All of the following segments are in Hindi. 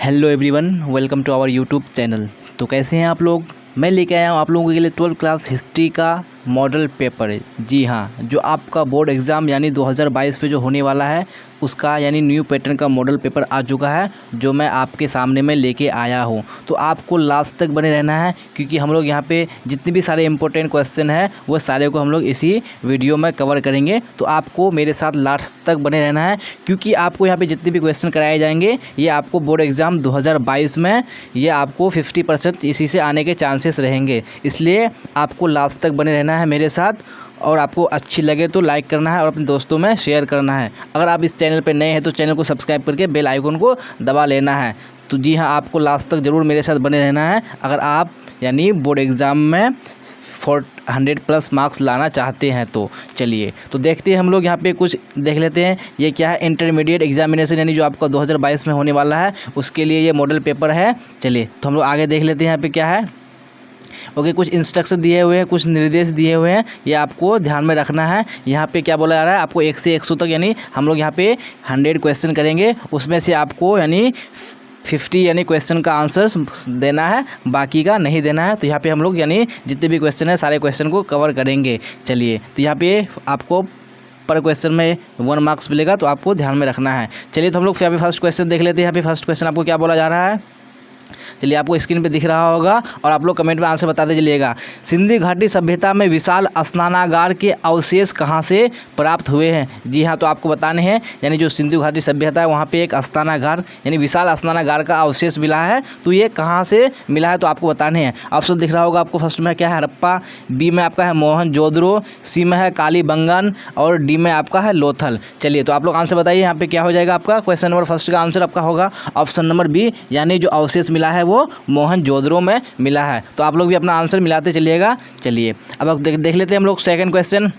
Hello everyone, welcome to our YouTube channel. तो कैसे हैं आप लोग? मैं लेके आया हूँ आप लोगों के लिए 12th क्लास हिस्ट्री का मॉडल पेपर है। जी हाँ, जो आपका बोर्ड एग्ज़ाम यानी 2022 पे जो होने वाला है उसका यानी न्यू पैटर्न का मॉडल पेपर आ चुका है, जो मैं आपके सामने में लेके आया हूँ। तो आपको लास्ट तक बने रहना है, क्योंकि हम लोग यहाँ पे जितने भी सारे इंपॉर्टेंट क्वेश्चन हैं वो सारे को हम लोग इसी वीडियो में कवर करेंगे। तो आपको मेरे साथ लास्ट तक बने रहना है, क्योंकि आपको यहाँ पे जितने भी क्वेश्चन कराए जाएंगे ये आपको बोर्ड एग्ज़ाम 2022 में ये आपको 50% इसी से आने के चांसेस रहेंगे। इसलिए आपको लास्ट तक बने रहना है मेरे साथ, और आपको अच्छी लगे तो लाइक करना है और अपने दोस्तों में शेयर करना है। अगर आप इस चैनल पर नए हैं तो चैनल को सब्सक्राइब करके बेल आइकन को दबा लेना है। तो जी हाँ, आपको लास्ट तक ज़रूर मेरे साथ बने रहना है अगर आप यानी बोर्ड एग्ज़ाम में 100+ मार्क्स लाना चाहते हैं। तो चलिए तो देखते हैं, हम लोग यहाँ पे कुछ देख लेते हैं। ये क्या है, इंटरमीडिएट एग्जामिनेशन यानी जो आपका 2022 में होने वाला है उसके लिए ये मॉडल पेपर है। चलिए तो हम लोग आगे देख लेते हैं यहाँ पे क्या है। ओके, कुछ इंस्ट्रक्शन दिए हुए हैं, कुछ निर्देश दिए हुए हैं, ये आपको ध्यान में रखना है। यहाँ पे क्या बोला जा रहा है, आपको 1 से 100 तक यानी हम लोग यहाँ पे 100 क्वेश्चन करेंगे, उसमें से आपको यानी 50 यानी क्वेश्चन का आंसर्स देना है, बाकी का नहीं देना है। तो यहाँ पे हम लोग यानी जितने भी क्वेश्चन है सारे क्वेश्चन को कवर करेंगे। चलिए तो यहाँ पे आपको पर क्वेश्चन में 1 मार्क्स मिलेगा, तो आपको ध्यान में रखना है। चलिए तो हम लोग यहाँ पे फर्स्ट क्वेश्चन देख लेते हैं। यहाँ पे फर्स्ट क्वेश्चन आपको क्या बोला जा रहा है, चलिए आपको स्क्रीन पे दिख रहा होगा और आप लोग कमेंट में आंसर बताते चलिएगा। सिंधु घाटी सभ्यता में विशाल स्नानागार के अवशेष कहाँ से प्राप्त हुए हैं? जी हाँ, तो आपको बताने हैं यानी जो सिंधु घाटी सभ्यता है वहाँ पे एक स्नानागार यानी विशाल स्नानागार का अवशेष मिला है। तो ये कहाँ से मिला है तो आपको बताने हैं। ऑप्शन दिख रहा होगा आपको, फर्स्ट में क्या है हड़प्पा, बी में आपका है मोहनजोदड़ो, सी में है कालीबंगन और डी में आपका है लोथल। चलिए तो आप लोग आंसर बताइए यहाँ पे क्या हो जाएगा आपका। क्वेश्चन नंबर फर्स्ट का आंसर आपका होगा ऑप्शन नंबर बी, यानी जो अवशेष मिला है वो मोहनजोदड़ो में मिला है। तो आप लोग भी अपना आंसर मिलाते चलिएगा। चलिए अब देख लेते हैं हम लोग सेकंड क्वेश्चन।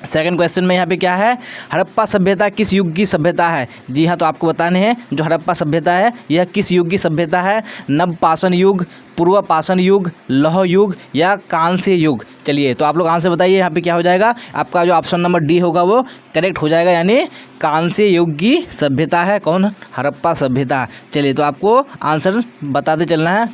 सेकंड क्वेश्चन में यहाँ पे क्या है, हड़प्पा सभ्यता किस युग की सभ्यता है? जी हाँ, तो आपको बताने हैं जो हड़प्पा सभ्यता है यह किस युग की सभ्यता है। नवपाषाण युग, पूर्व पाषाण युग, लौह युग या कांस्य युग? चलिए तो आप लोग आंसर बताइए यहाँ पे क्या हो जाएगा। आपका जो ऑप्शन नंबर डी होगा वो करेक्ट हो जाएगा, यानी कांस्य युग की सभ्यता है कौन, हड़प्पा सभ्यता। चलिए तो आपको आंसर बताते चलना है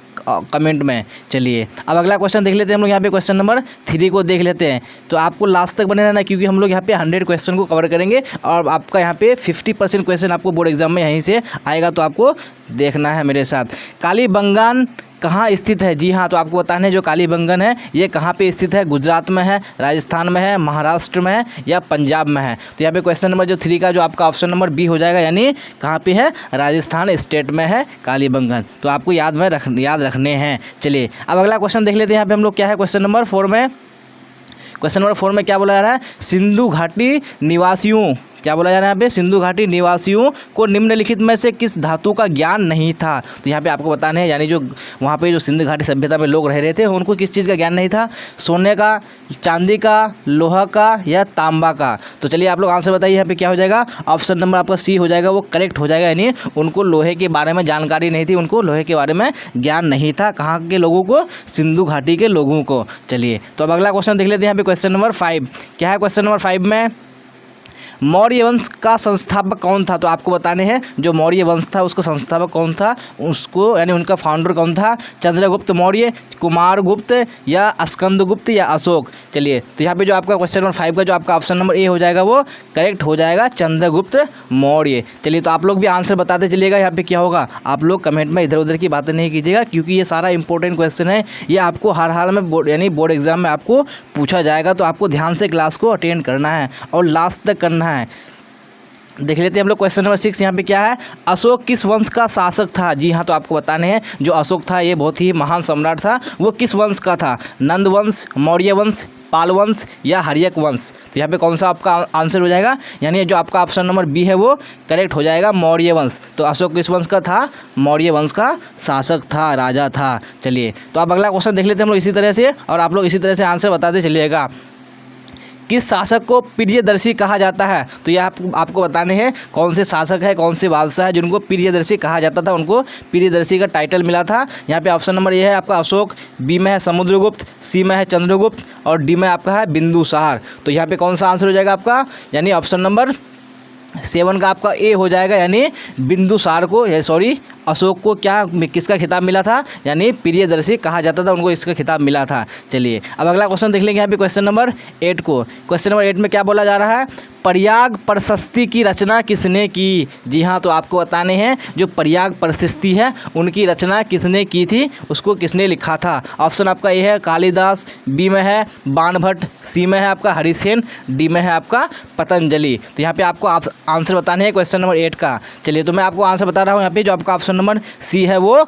कमेंट में। चलिए अब अगला क्वेश्चन देख लेते हैं हम लोग। यहाँ पे क्वेश्चन नंबर 3 को देख लेते हैं। तो आपको लास्ट तक बने रहना है, क्योंकि हम लोग यहाँ पे 100 क्वेश्चन को कवर करेंगे और आपका यहाँ पे 50% क्वेश्चन आपको बोर्ड एग्जाम में यहीं से आएगा। तो आपको देखना है मेरे साथ। कालीबंगन कहाँ स्थित है? जी हाँ, तो आपको बताना है जो कालीबंगन है ये कहाँ पे स्थित है। गुजरात में है, राजस्थान में है, महाराष्ट्र में है या पंजाब में है? तो यहाँ पे क्वेश्चन नंबर जो 3 का जो आपका ऑप्शन नंबर बी हो जाएगा, यानी कहाँ पे है, राजस्थान स्टेट में है कालीबंगन। तो आपको याद रखने हैं। चलिए अब अगला क्वेश्चन देख लेते हैं। यहाँ पे हम लोग क्या है क्वेश्चन नंबर 4 में। क्वेश्चन नंबर 4 में क्या बोला जा रहा है, सिंधु घाटी निवासियों, क्या बोला जा रहा है यहाँ पे, सिंधु घाटी निवासियों को निम्नलिखित में से किस धातु का ज्ञान नहीं था? तो यहाँ पे आपको बताने हैं यानी जो वहाँ पे जो सिंधु घाटी सभ्यता में लोग रह रहे थे उनको किस चीज़ का ज्ञान नहीं था। सोने का, चांदी का, लोहा का या तांबा का? तो चलिए आप लोग आंसर बताइए यहाँ पे क्या हो जाएगा। ऑप्शन नंबर आपका सी हो जाएगा, वो करेक्ट हो जाएगा, यानी उनको लोहे के बारे में जानकारी नहीं थी, उनको लोहे के बारे में ज्ञान नहीं था। कहाँ के लोगों को, सिंधु घाटी के लोगों को। चलिए तो अब अगला क्वेश्चन देख लेते हैं। यहाँ पे क्वेश्चन नंबर 5 क्या है। क्वेश्चन नंबर 5 में मौर्य वंश का संस्थापक कौन था? तो आपको बताने हैं जो मौर्य वंश था उसका संस्थापक कौन था, उसको यानी उनका फाउंडर कौन था। चंद्रगुप्त मौर्य, कुमारगुप्त या स्कंदगुप्त या अशोक? चलिए तो यहाँ पे जो आपका क्वेश्चन नंबर 5 का जो आपका ऑप्शन नंबर ए हो जाएगा वो करेक्ट हो जाएगा, चंद्रगुप्त मौर्य। चलिए तो आप लोग भी आंसर बताते चलिएगा। यहाँ पे क्या होगा, आप लोग कमेंट में इधर उधर की बातें नहीं कीजिएगा, क्योंकि ये सारा इंपॉर्टेंट क्वेश्चन है, ये आपको हर हाल में यानी बोर्ड एग्जाम में आपको पूछा जाएगा। तो आपको ध्यान से क्लास को अटेंड करना है और लास्ट तक करना है। देख लेते हैं हम लोग क्वेश्चन नंबर 6। यहाँ पे क्या है, अशोक किस वंश का शासक था? जी हाँ, तो आपको बताने हैं जो अशोक था ये बहुत ही महान सम्राट था, वो किस वंश का था। नंद वंश, मौर्य वंश, पाल वंश या हर्यक वंश? तो यहाँ पे कौन सा आपका आंसर हो जाएगा, यानी जो आपका ऑप्शन नंबर बी है वो करेक्ट हो जाएगा, मौर्य वंश। तो अशोक किस वंश का था, मौर्य वंश का शासक था, राजा था। चलिए तो अब अगला क्वेश्चन देख लेते हैं हम लोग इसी तरह से, और आप लोग इसी तरह से आंसर बताते चलिएगा। किस शासक को प्रियदर्शी कहा जाता है? तो यह आपको बताने हैं कौन से शासक है, कौन से बादशाह है जिनको प्रियदर्शी कहा जाता था, उनको प्रियदर्शी का टाइटल मिला था। यहाँ पे ऑप्शन नंबर ये है आपका अशोक, बी में है समुद्रगुप्त, सी में है चंद्रगुप्त और डी में आपका है बिंदुसार। तो यहाँ पे कौन सा आंसर हो जाएगा आपका, यानी ऑप्शन नंबर 7 का आपका ए हो जाएगा, यानी बिंदुसार को, सॉरी अशोक को क्या किसका खिताब मिला था, यानी प्रियदर्शी कहा जाता था, उनको इसका खिताब मिला था। चलिए अब अगला क्वेश्चन देख लेंगे यहाँ पे क्वेश्चन नंबर 8 को। क्वेश्चन नंबर 8 में क्या बोला जा रहा है, प्रयाग प्रशस्ति की रचना किसने की। जी हाँ, तो आपको बताने हैं जो प्रयाग प्रशस्ति है उनकी रचना किसने की थी, उसको किसने लिखा था। ऑप्शन आपका ए है कालिदास, बी में है बाणभट्ट, सी में है आपका हरिसेन, डी में है आपका पतंजलि। तो यहाँ पे आपको आंसर बताने हैं क्वेश्चन नंबर 8 का। चलिए तो मैं आपको आंसर बता रहा हूँ यहाँ पे, जो आपका ऑप्शन नंबर सी है वो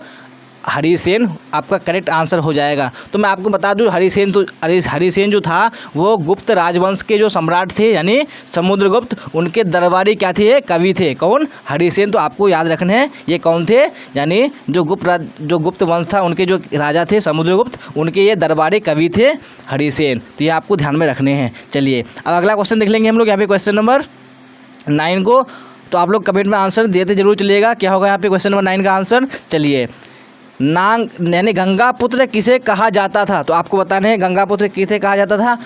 हरिसेन आपका करेक्ट आंसर हो जाएगा। तो मैं आपको बता दूं हरिसेन जो था वो गुप्त राजवंश के जो सम्राट थे यानी समुद्रगुप्त, उनके दरबारी क्या थे, कवि थे। कौन, हरिसेन। तो आपको याद रखना है ये कौन थे, यानी जो गुप्त वंश था उनके जो राजा थे समुद्रगुप्त, उनके ये दरबारी कवि थे हरिसेन। तो ये आपको ध्यान में रखने हैं। चलिए अब अगला क्वेश्चन देख लेंगे हम लोग यहाँ पे क्वेश्चन नंबर 9 को। तो आप लोग कमेंट में आंसर देते जरूर चलिएगा, क्या होगा यहाँ पे क्वेश्चन नंबर 9 का आंसर। चलिए नाग यानी गंगापुत्र किसे कहा जाता था। तो आपको बताने हैं गंगापुत्र किसे कहा जाता था,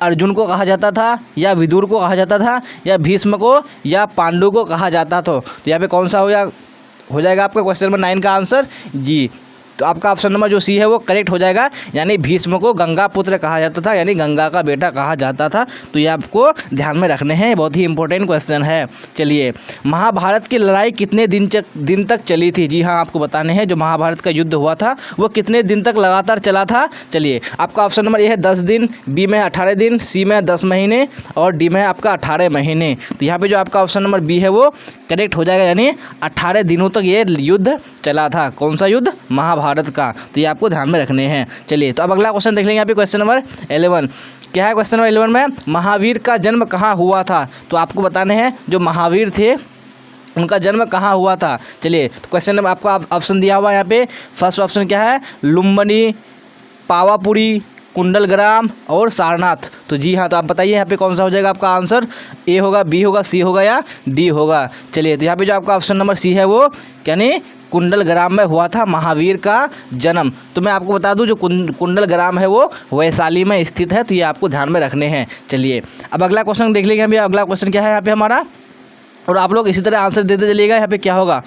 अर्जुन को कहा जाता था, या विदुर को कहा जाता था, या भीष्म को, या पांडु को कहा जाता था। तो यहाँ पे कौन सा हो जाएगा आपका क्वेश्चन नंबर 9 का आंसर जी। तो आपका ऑप्शन नंबर जो सी है वो करेक्ट हो जाएगा, यानी भीष्म को गंगा पुत्र कहा जाता था, यानी गंगा का बेटा कहा जाता था। तो ये आपको ध्यान में रखने हैं, बहुत ही इंपॉर्टेंट क्वेश्चन है। चलिए महाभारत की लड़ाई कितने दिन तक चली थी। जी हाँ, आपको बताने हैं जो महाभारत का युद्ध हुआ था वो कितने दिन तक लगातार चला था। चलिए आपका ऑप्शन नंबर ए है 10 दिन, बी में 18 दिन, सी में 10 महीने, और डी में आपका 18 महीने। तो यहाँ पर जो आपका ऑप्शन नंबर बी है वो करेक्ट हो जाएगा, यानी 18 दिनों तक ये युद्ध चला था। कौन सा युद्ध, महाभारत का। तो ये आपको ध्यान में रखने हैं। चलिए तो अब अगला क्वेश्चन देख लेंगे यहाँ पे क्वेश्चन नंबर 11। क्या है क्वेश्चन नंबर 11 में, महावीर का जन्म कहाँ हुआ था। तो आपको बताने हैं जो महावीर थे उनका जन्म कहाँ हुआ था। चलिए तो क्वेश्चन नंबर आपको ऑप्शन दिया हुआ है यहाँ पे। फर्स्ट ऑप्शन क्या है, लुम्बिनी, पावापुरी, कुंडलग्राम और सारनाथ। तो जी हाँ, तो आप बताइए यहाँ पे कौन सा हो जाएगा आपका आंसर, ए होगा, बी होगा, सी होगा या डी होगा। चलिए तो यहाँ पे जो आपका ऑप्शन नंबर सी है वो यानी कुंडलग्राम में हुआ था महावीर का जन्म। तो मैं आपको बता दूं जो कुंडलग्राम है वो वैशाली में स्थित है। तो ये आपको ध्यान में रखने हैं। चलिए अब अगला क्वेश्चन देख लेंगे हम। अगला क्वेश्चन क्या है यहाँ पे हमारा, और आप लोग इसी तरह आंसर देते चलिएगा। यहाँ पे क्या होगा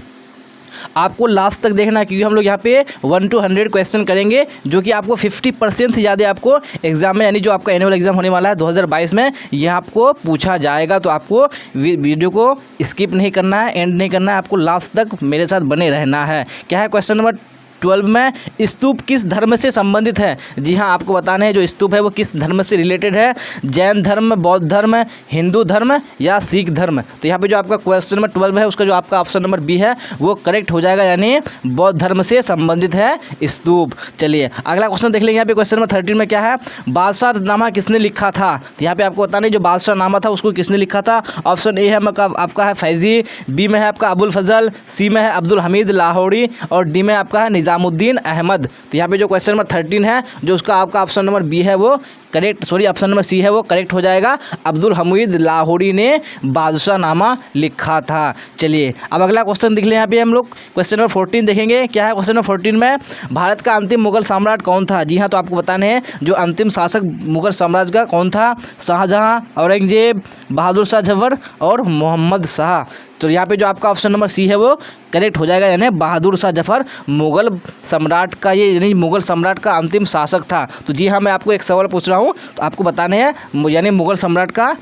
आपको लास्ट तक देखना है, क्योंकि हम लोग यहाँ पे 1 to 100 क्वेश्चन करेंगे, जो कि आपको 50% से ज़्यादा आपको एग्जाम में, यानी जो आपका एनुअल एग्जाम होने वाला है 2022 में, यह आपको पूछा जाएगा। तो आपको वीडियो को स्किप नहीं करना है, एंड नहीं करना है, आपको लास्ट तक मेरे साथ बने रहना है। क्या है क्वेश्चन नंबर 12 में, स्तूप किस धर्म से संबंधित है। जी हाँ, आपको बताना है जो स्तूप है वो किस धर्म से रिलेटेड है, जैन धर्म, बौद्ध धर्म, हिंदू धर्म या सिख धर्म। तो यहाँ पे जो आपका क्वेश्चन नंबर 12 है उसका जो आपका ऑप्शन नंबर बी है वो करेक्ट हो जाएगा, यानी बौद्ध धर्म से संबंधित है स्तूप। चलिए अगला क्वेश्चन देख लेंगे। यहाँ पे क्वेश्चन नंबर 13 में क्या है, बादशाहनामा किसने लिखा था। तो यहाँ पे आपको बताना है जो बादशाहनामा था उसको किसने लिखा था। ऑप्शन ए है आपका है फैजी, बी में है आपका अबुल फजल, सी में है अब्दुल हमीद लाहौरी, और डी में आपका है निजामुद्दीन अहमद। तो यहाँ पे जो क्वेश्चन नंबर 13 है जो उसका आपका ऑप्शन नंबर बी है वो करेक्ट, ऑप्शन नंबर सी है वो करेक्ट हो जाएगा। अब्दुल हमीद लाहौरी ने बादशाहनामा लिखा था। चलिए अब अगला क्वेश्चन देख लें। यहाँ पे हम लोग क्वेश्चन नंबर 14 देखेंगे। क्या है क्वेश्चन नंबर 14 में, भारत का अंतिम मुगल सम्राट कौन था। जी हाँ, तो आपको बताने हैं जो अंतिम शासक मुगल साम्राज्य का कौन था, शाहजहां, औरंगजेब, बहादुर शाह जफर और मोहम्मद शाह। तो यहाँ पे जो आपका ऑप्शन नंबर सी है वो करेक्ट हो जाएगा, यानी बहादुर शाह जफर मुगल सम्राट का यानी मुगल सम्राट का अंतिम शासक था। तो जी हाँ, मैं आपको एक सवाल पूछ रहा हूँ, तो आपको बताने हैं यानी मुगल सम्राट का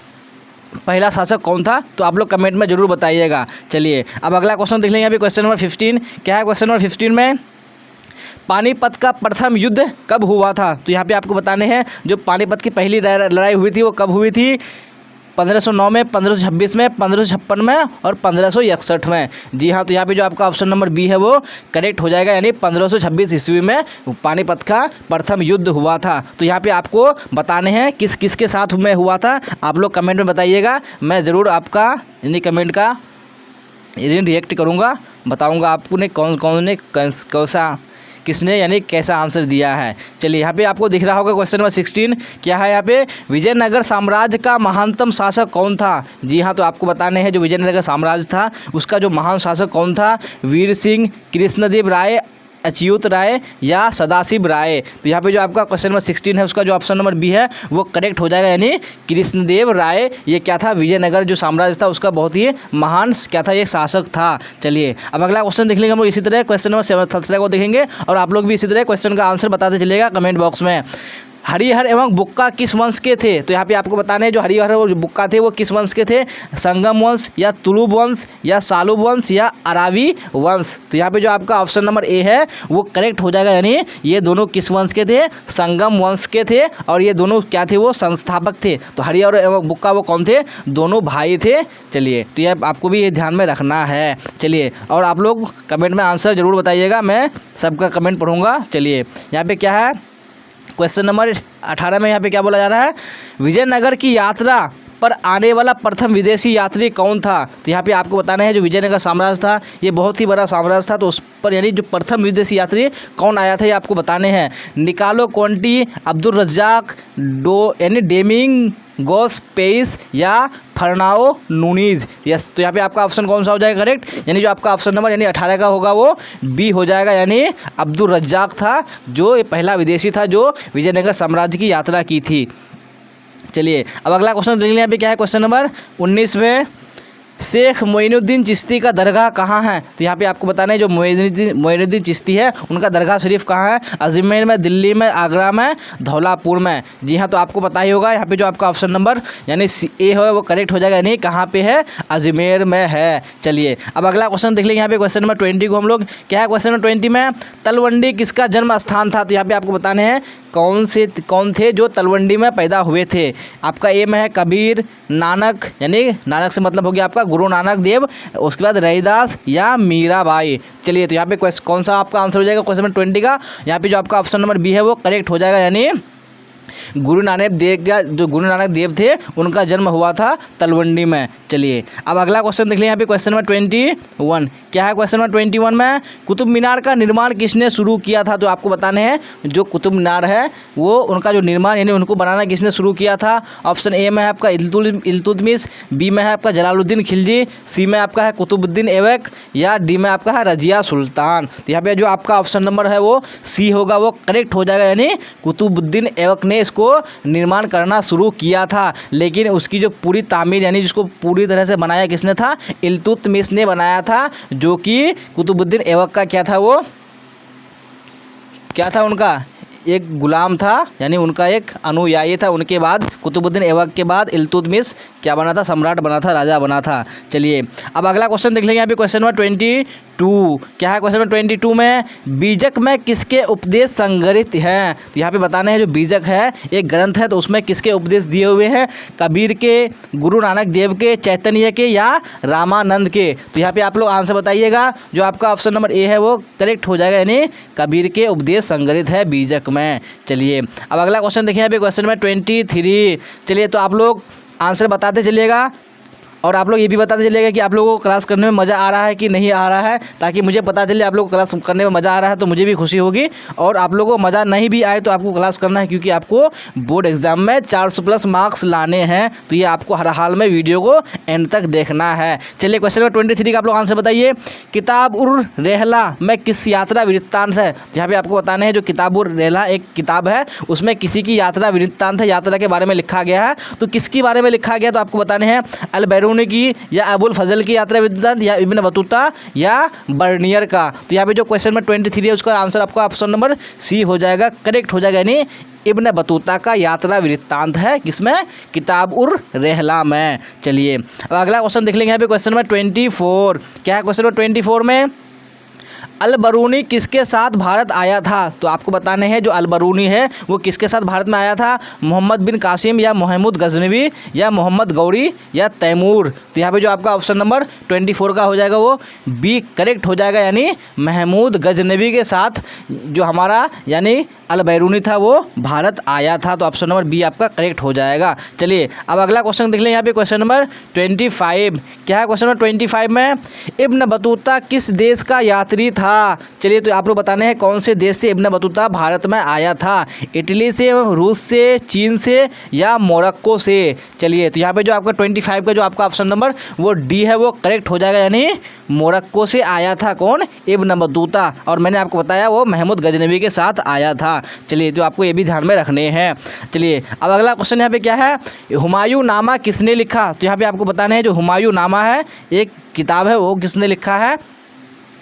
पहला शासक कौन था। तो आप लोग कमेंट में जरूर बताइएगा। चलिए अब अगला क्वेश्चन देख लेंगे। यहाँ पे क्वेश्चन नंबर 15। क्या है क्वेश्चन नंबर 15 में, पानीपत का प्रथम युद्ध कब हुआ था। तो यहाँ पे आपको बताने हैं जो पानीपत की पहली लड़ाई हुई थी वो कब हुई थी, 1509 में, 1526 में, 1556 में और 1561 में। जी हाँ, तो यहाँ पे जो आपका ऑप्शन नंबर बी है वो करेक्ट हो जाएगा, यानी 1526 ईस्वी में पानीपत का प्रथम युद्ध हुआ था। तो यहाँ पे आपको बताने हैं किस किस के साथ में हुआ था। आप लोग कमेंट में बताइएगा, मैं ज़रूर आपका यानी कमेंट का रिएक्ट करूँगा, बताऊँगा आपको ने कौन ने कैसा किसने यानी कैसा आंसर दिया है। चलिए यहाँ पे आपको दिख रहा होगा क्वेश्चन नंबर 16। क्या है यहाँ पे, विजयनगर साम्राज्य का महानतम शासक कौन था। जी हाँ, तो आपको बताने हैं जो विजयनगर साम्राज्य था उसका जो महान शासक कौन था, वीर सिंह, कृष्णदेव राय अच्युत राय या सदाशिव राय। तो यहाँ पे जो आपका क्वेश्चन नंबर 16 है उसका जो ऑप्शन नंबर बी है वो करेक्ट हो जाएगा, यानी कृष्णदेव राय। ये क्या था, विजयनगर जो साम्राज्य था उसका बहुत ही महान क्या था, ये शासक था। चलिए अब अगला क्वेश्चन देख लेंगे हम लोग। इसी तरह क्वेश्चन नंबर 17 को देखेंगे और आप लोग भी इसी तरह क्वेश्चन का आंसर बताते चलिएगा कमेंट बॉक्स में। हरिहर एवं बुक्का किस वंश के थे? तो यहाँ पे आपको बताना है जो हरिहर और बुक्का थे वो किस वंश के थे, संगम वंश या तुलुब वंश या सालुब वंश या अरावी वंश। तो यहाँ पे जो आपका ऑप्शन नंबर ए है वो करेक्ट हो जाएगा, यानी ये दोनों किस वंश के थे, संगम वंश के थे और ये दोनों क्या थे, वो संस्थापक थे। तो हरिहर एवं बुक्का वो कौन थे, दोनों भाई थे। चलिए तो ये आपको भी ये ध्यान में रखना है। चलिए और आप लोग कमेंट में आंसर ज़रूर बताइएगा, मैं सबका कमेंट पढ़ूँगा। चलिए यहाँ पे क्या है, क्वेश्चन नंबर 18 में यहाँ पे क्या बोला जा रहा है, विजयनगर की यात्रा पर आने वाला प्रथम विदेशी यात्री कौन था? तो यहाँ पे आपको बताना है जो विजयनगर साम्राज्य था ये बहुत ही बड़ा साम्राज्य था, तो उस पर यानी जो प्रथम विदेशी यात्री कौन आया था ये आपको बताने हैं। निकालो कोंटी, अब्दुल रज्जाक, यानी डेमिंग गोस पेइस या फर्नाओ नूनीज। यस, तो यहाँ पे आपका ऑप्शन कौन सा हो जाएगा करेक्ट, यानी जो आपका ऑप्शन नंबर यानी 18 का होगा वो बी हो जाएगा, यानी अब्दुल रज्जाक था जो पहला विदेशी था जो विजयनगर साम्राज्य की यात्रा की थी। चलिए अब अगला क्वेश्चन देख लें। यहाँ पे क्या है, क्वेश्चन नंबर 19 में शेख मोइनुद्दीन चिश्ती का दरगाह कहाँ है? तो यहाँ पे आपको बताना है जो मोइनुद्दीन चिश्ती है उनका दरगाह शरीफ कहाँ है, अजमेर में, दिल्ली में, आगरा में, धौलापुर में। जी हाँ, तो आपको पता ही होगा यहाँ पे जो आपका ऑप्शन नंबर यानी ए है वो करेक्ट हो जाएगा, यानी कहाँ पे है, अजमेर में है। चलिए अब अगला क्वेश्चन देख लेंगे। यहाँ पे क्वेश्चन नंबर 20 को हम लोग क्या है, क्वेश्चन नंबर 20 में तलवंडी किसका जन्म स्थान था? तो यहाँ पे आपको बताने हैं कौन थे जो तलवंडी में पैदा हुए थे। आपका ए में है कबीर, नानक, यानी नानक से मतलब हो गया आपका गुरु नानक देव, उसके बाद रैदास या मीराबाई। चलिए तो यहाँ पे कौन सा आपका आंसर हो जाएगा क्वेश्चन नंबर 20 का, यहाँ पे जो आपका ऑप्शन नंबर बी है वो करेक्ट हो जाएगा, यानी गुरु नानक देव का जो गुरु नानक देव थे उनका जन्म हुआ था तलवंडी में। चलिए अब अगला क्वेश्चन देख लें। यहाँ पे क्वेश्चन नंबर 21 क्या है, क्वेश्चन नंबर 21 में कुतुब मीनार का निर्माण किसने शुरू किया था? तो आपको बताने हैं जो कुतुब मीनार है वो उनका जो निर्माण यानी उनको बनाना किसने शुरू किया था। ऑप्शन ए में है आपका इल्तुतमिश, बी में है आपका जलालुद्दीन खिलजी, सी में आपका है कुतुबुद्दीन ऐबक या डी में आपका है रजिया सुल्तान। तो यहाँ पे जो आपका ऑप्शन नंबर है वो सी होगा, वो करेक्ट हो जाएगा, यानी कुतुबुद्दीन ऐबक ने इसको निर्माण करना शुरू किया था। लेकिन उसकी जो पूरी तामीर यानी जिसको पूरी तरह से बनाया किसने था, इल्तुतमिश ने बनाया था, जो कि कुतुबुद्दीन ऐबक का क्या था, वो क्या था, उनका एक गुलाम था, यानी उनका एक अनुयायी था। उनके बाद कुतुबुद्दीन ऐबक के बाद इल्तुतमिश क्या बना था, सम्राट बना था, राजा बना था। चलिए अब अगला क्वेश्चन देख लेंगे। यहाँ पे क्वेश्चन नंबर 22 क्या है, क्वेश्चन नंबर 22 में बीजक में किसके उपदेश संग्रहित हैं? तो यहाँ पे बताना है जो बीजक है एक ग्रंथ है, तो उसमें किसके उपदेश दिए हुए हैं, कबीर के, गुरु नानक देव के, चैतन्य के या रामानंद के? तो यहाँ पे आप लोग आंसर बताइएगा। जो आपका ऑप्शन नंबर ए है वो करेक्ट हो जाएगा, यानी कबीर के उपदेश संग्रहित है बीजक में। चलिए अब अगला क्वेश्चन देखिए। यहाँ पे क्वेश्चन नंबर 23। चलिए तो आप लोग आंसर बताते चलिएगा और आप लोग ये भी बताते चलिएगा कि आप लोगों को क्लास करने में मज़ा आ रहा है कि नहीं आ रहा है, ताकि मुझे पता चले आप लोगों को क्लास करने में मज़ा आ रहा है तो मुझे भी खुशी होगी, और आप लोगों को मज़ा नहीं भी आए तो आपको क्लास करना है, क्योंकि आपको बोर्ड एग्जाम में 400+ मार्क्स लाने हैं। तो ये आपको हर हाल में वीडियो को एंड तक देखना है। चलिए क्वेश्चन नंबर 23 का आप लोग आंसर बताइए। किताब उर रेहला में किस यात्रा वृत्तांत है? यहाँ पे आपको बताना है जो किताब उर रेहला एक किताब है उसमें किसी की यात्रा वृत्तांत है, यात्रा के बारे में लिखा गया है। तो किसके बारे में लिखा गया, तो आपको बताने हैं अल बैरूनी की या अबुल फजल की यात्रा वृत्तांत या इब्न बतूता या बर्नियर का। तो यहाँ पे जो क्वेश्चन नंबर 23 है उसका आंसर आपका ऑप्शन नंबर सी हो जाएगा, करेक्ट हो जाएगा, यानी इब्न बतूता का यात्रा वृत्तांत है किसमें, किताब उर रेहला में। चलिए अब अगला क्वेश्चन देख लेंगे। यहाँ पे क्वेश्चन नंबर 24 क्या है, क्वेश्चन नंबर 24 में अल बरूनी किसके साथ भारत आया था? तो आपको बताने हैं जो अल बरूनी है वो किसके साथ भारत में आया था, मोहम्मद बिन कासिम या महमूद गजनवी या मोहम्मद गौरी या तैमूर? तो यहाँ पे जो आपका ऑप्शन नंबर 24 का हो जाएगा वो बी करेक्ट हो जाएगा, यानी महमूद गजनवी के साथ जो हमारा यानी अल बैरूनी था वो भारत आया था। तो ऑप्शन नंबर बी आपका करेक्ट हो जाएगा। चलिए अब अगला क्वेश्चन देख लें। यहाँ पे क्वेश्चन नंबर 25 क्या है, क्वेश्चन नंबर 25 में इब्न बतूता किस देश का यात्री था? था। चलिए तो आप लोग बताने हैं कौन से देश से इब्न बतूता भारत में आया था, इटली से, रूस से, चीन से या मोरक्को से। चलिए तो यहाँ पे जो आपका 25 का जो आपका ऑप्शन नंबर वो डी है वो करेक्ट हो जाएगा, यानी मोरक्को से आया था कौन, इब्न बतूता। और मैंने आपको बताया वो महमूद गजनवी के साथ आया था। चलिए तो आपको ये भी ध्यान में रखने हैं। चलिए अब अगला क्वेश्चन यहाँ पे क्या है, हुमायूं नामा किसने लिखा। तो यहाँ पे आपको बताना है जो हुमायूं नामा है एक किताब है वो किसने लिखा है।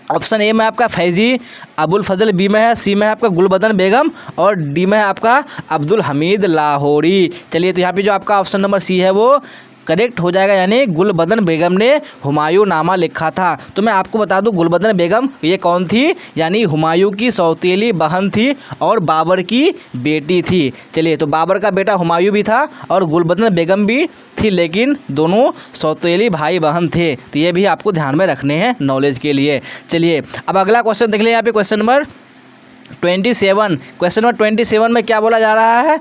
ऑप्शन ए में आपका फैज़ी अबुल फजल, बी में है, सी में है आपका गुलबदन बेगम और डी में है आपका अब्दुल हमीद लाहौरी। चलिए तो यहाँ पे जो आपका ऑप्शन नंबर सी है वो करेक्ट हो जाएगा, यानी गुलबदन बेगम ने हुमायूं नामा लिखा था। तो मैं आपको बता दूं गुलबदन बेगम ये कौन थी, यानी हुमायूं की सौतेली बहन थी और बाबर की बेटी थी। चलिए तो बाबर का बेटा हुमायूं भी था और गुलबदन बेगम भी थी, लेकिन दोनों सौतेली भाई बहन थे। तो ये भी आपको ध्यान में रखने हैं नॉलेज के लिए। चलिए अब अगला क्वेश्चन देख लें, यहाँ पे क्वेश्चन नंबर 27। क्वेश्चन नंबर 27 में क्या बोला जा रहा है,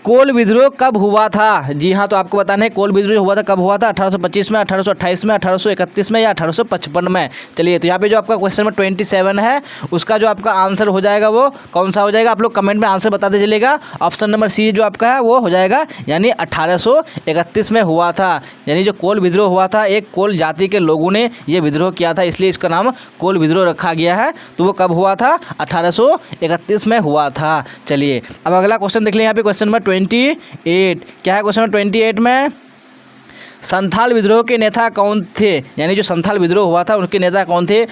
कोल विद्रोह कब हुआ था। जी हाँ, तो आपको बताना है कोल विद्रोह हुआ था कब हुआ था, 1825 में, 1828 में, 1831 में या 1855 में। चलिए तो यहाँ पे जो आपका क्वेश्चन नंबर 27 है उसका जो आपका आंसर हो जाएगा वो कौन सा हो जाएगा, आप लोग कमेंट में आंसर बताते चलिएगा। ऑप्शन नंबर सी जो आपका है वो हो जाएगा, यानी 1831 में हुआ था। यानी जो कोल विद्रोह हुआ था, एक कोल जाति के लोगों ने ये विद्रोह किया था, इसलिए इसका नाम कोल विद्रोह रखा गया है। तो वो कब हुआ था, 1831 में हुआ था। चलिए अब अगला क्वेश्चन देख लें, यहाँ पे क्वेश्चन नंबर 28 क्या है। क्वेश्चन 28 में संथाल विद्रोह के नेता कौन थे, यानी जो संथाल विद्रोह हुआ था उनके नेता कौन थे,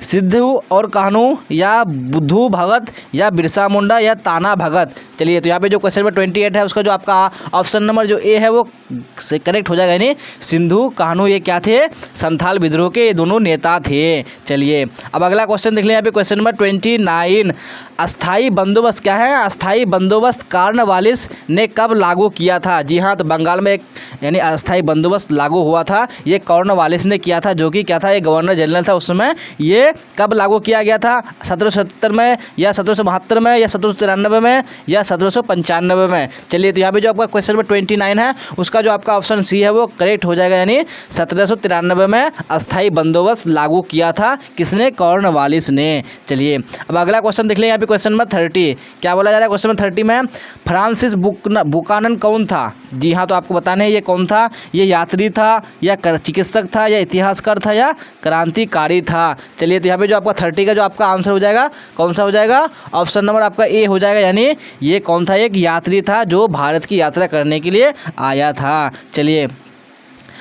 सिद्धू और कान्हू या बुद्धू भगत या बिरसा मुंडा या ताना भगत। चलिए तो यहाँ पे जो क्वेश्चन नंबर 28 है उसका जो आपका ऑप्शन नंबर जो ए है वो करेक्ट हो जाएगा, यानी सिद्धू कान्हू ये क्या थे, संथाल विद्रोह के ये दोनों नेता थे। चलिए अब अगला क्वेश्चन देख लें, यहाँ पे क्वेश्चन नंबर 29 अस्थाई बंदोबस्त क्या है, अस्थाई बंदोबस्त कॉर्नवालिस ने कब लागू किया था। जी हाँ, तो बंगाल में एक यानी अस्थाई बंदोबस्त लागू हुआ था, ये कॉर्नवालिस ने किया था, जो कि क्या था, ये गवर्नर जनरल था उस समय। ये कब लागू किया गया था, 1770 में या 1772 में या 1793 में या 1795 में। चलिए तो यहाँ पे जो आपका क्वेश्चन नंबर 29 है उसका जो आपका ऑप्शन सी है वो करेक्ट हो जाएगा, यानी 1793 में अस्थाई बंदोबस्त लागू किया था, किसने, कॉर्नवालिस ने। चलिए अब अगला क्वेश्चन देख लें, यहाँ पे क्वेश्चन नंबर 30 क्या बोला जा रहा है। क्वेश्चन नंबर 30 में फ्रांसिस बुकानन कौन था। जी हाँ, तो आपको बताना है ये कौन था, ये यात्री था या चिकित्सक था या इतिहासकार था या क्रांतिकारी था। चलिए तो यहाँ पे जो आपका 30 का जो आपका आंसर हो जाएगा कौन सा हो जाएगा, ऑप्शन नंबर आपका ए हो जाएगा, यानी ये कौन था, एक यात्री था जो भारत की यात्रा करने के लिए आया था। चलिए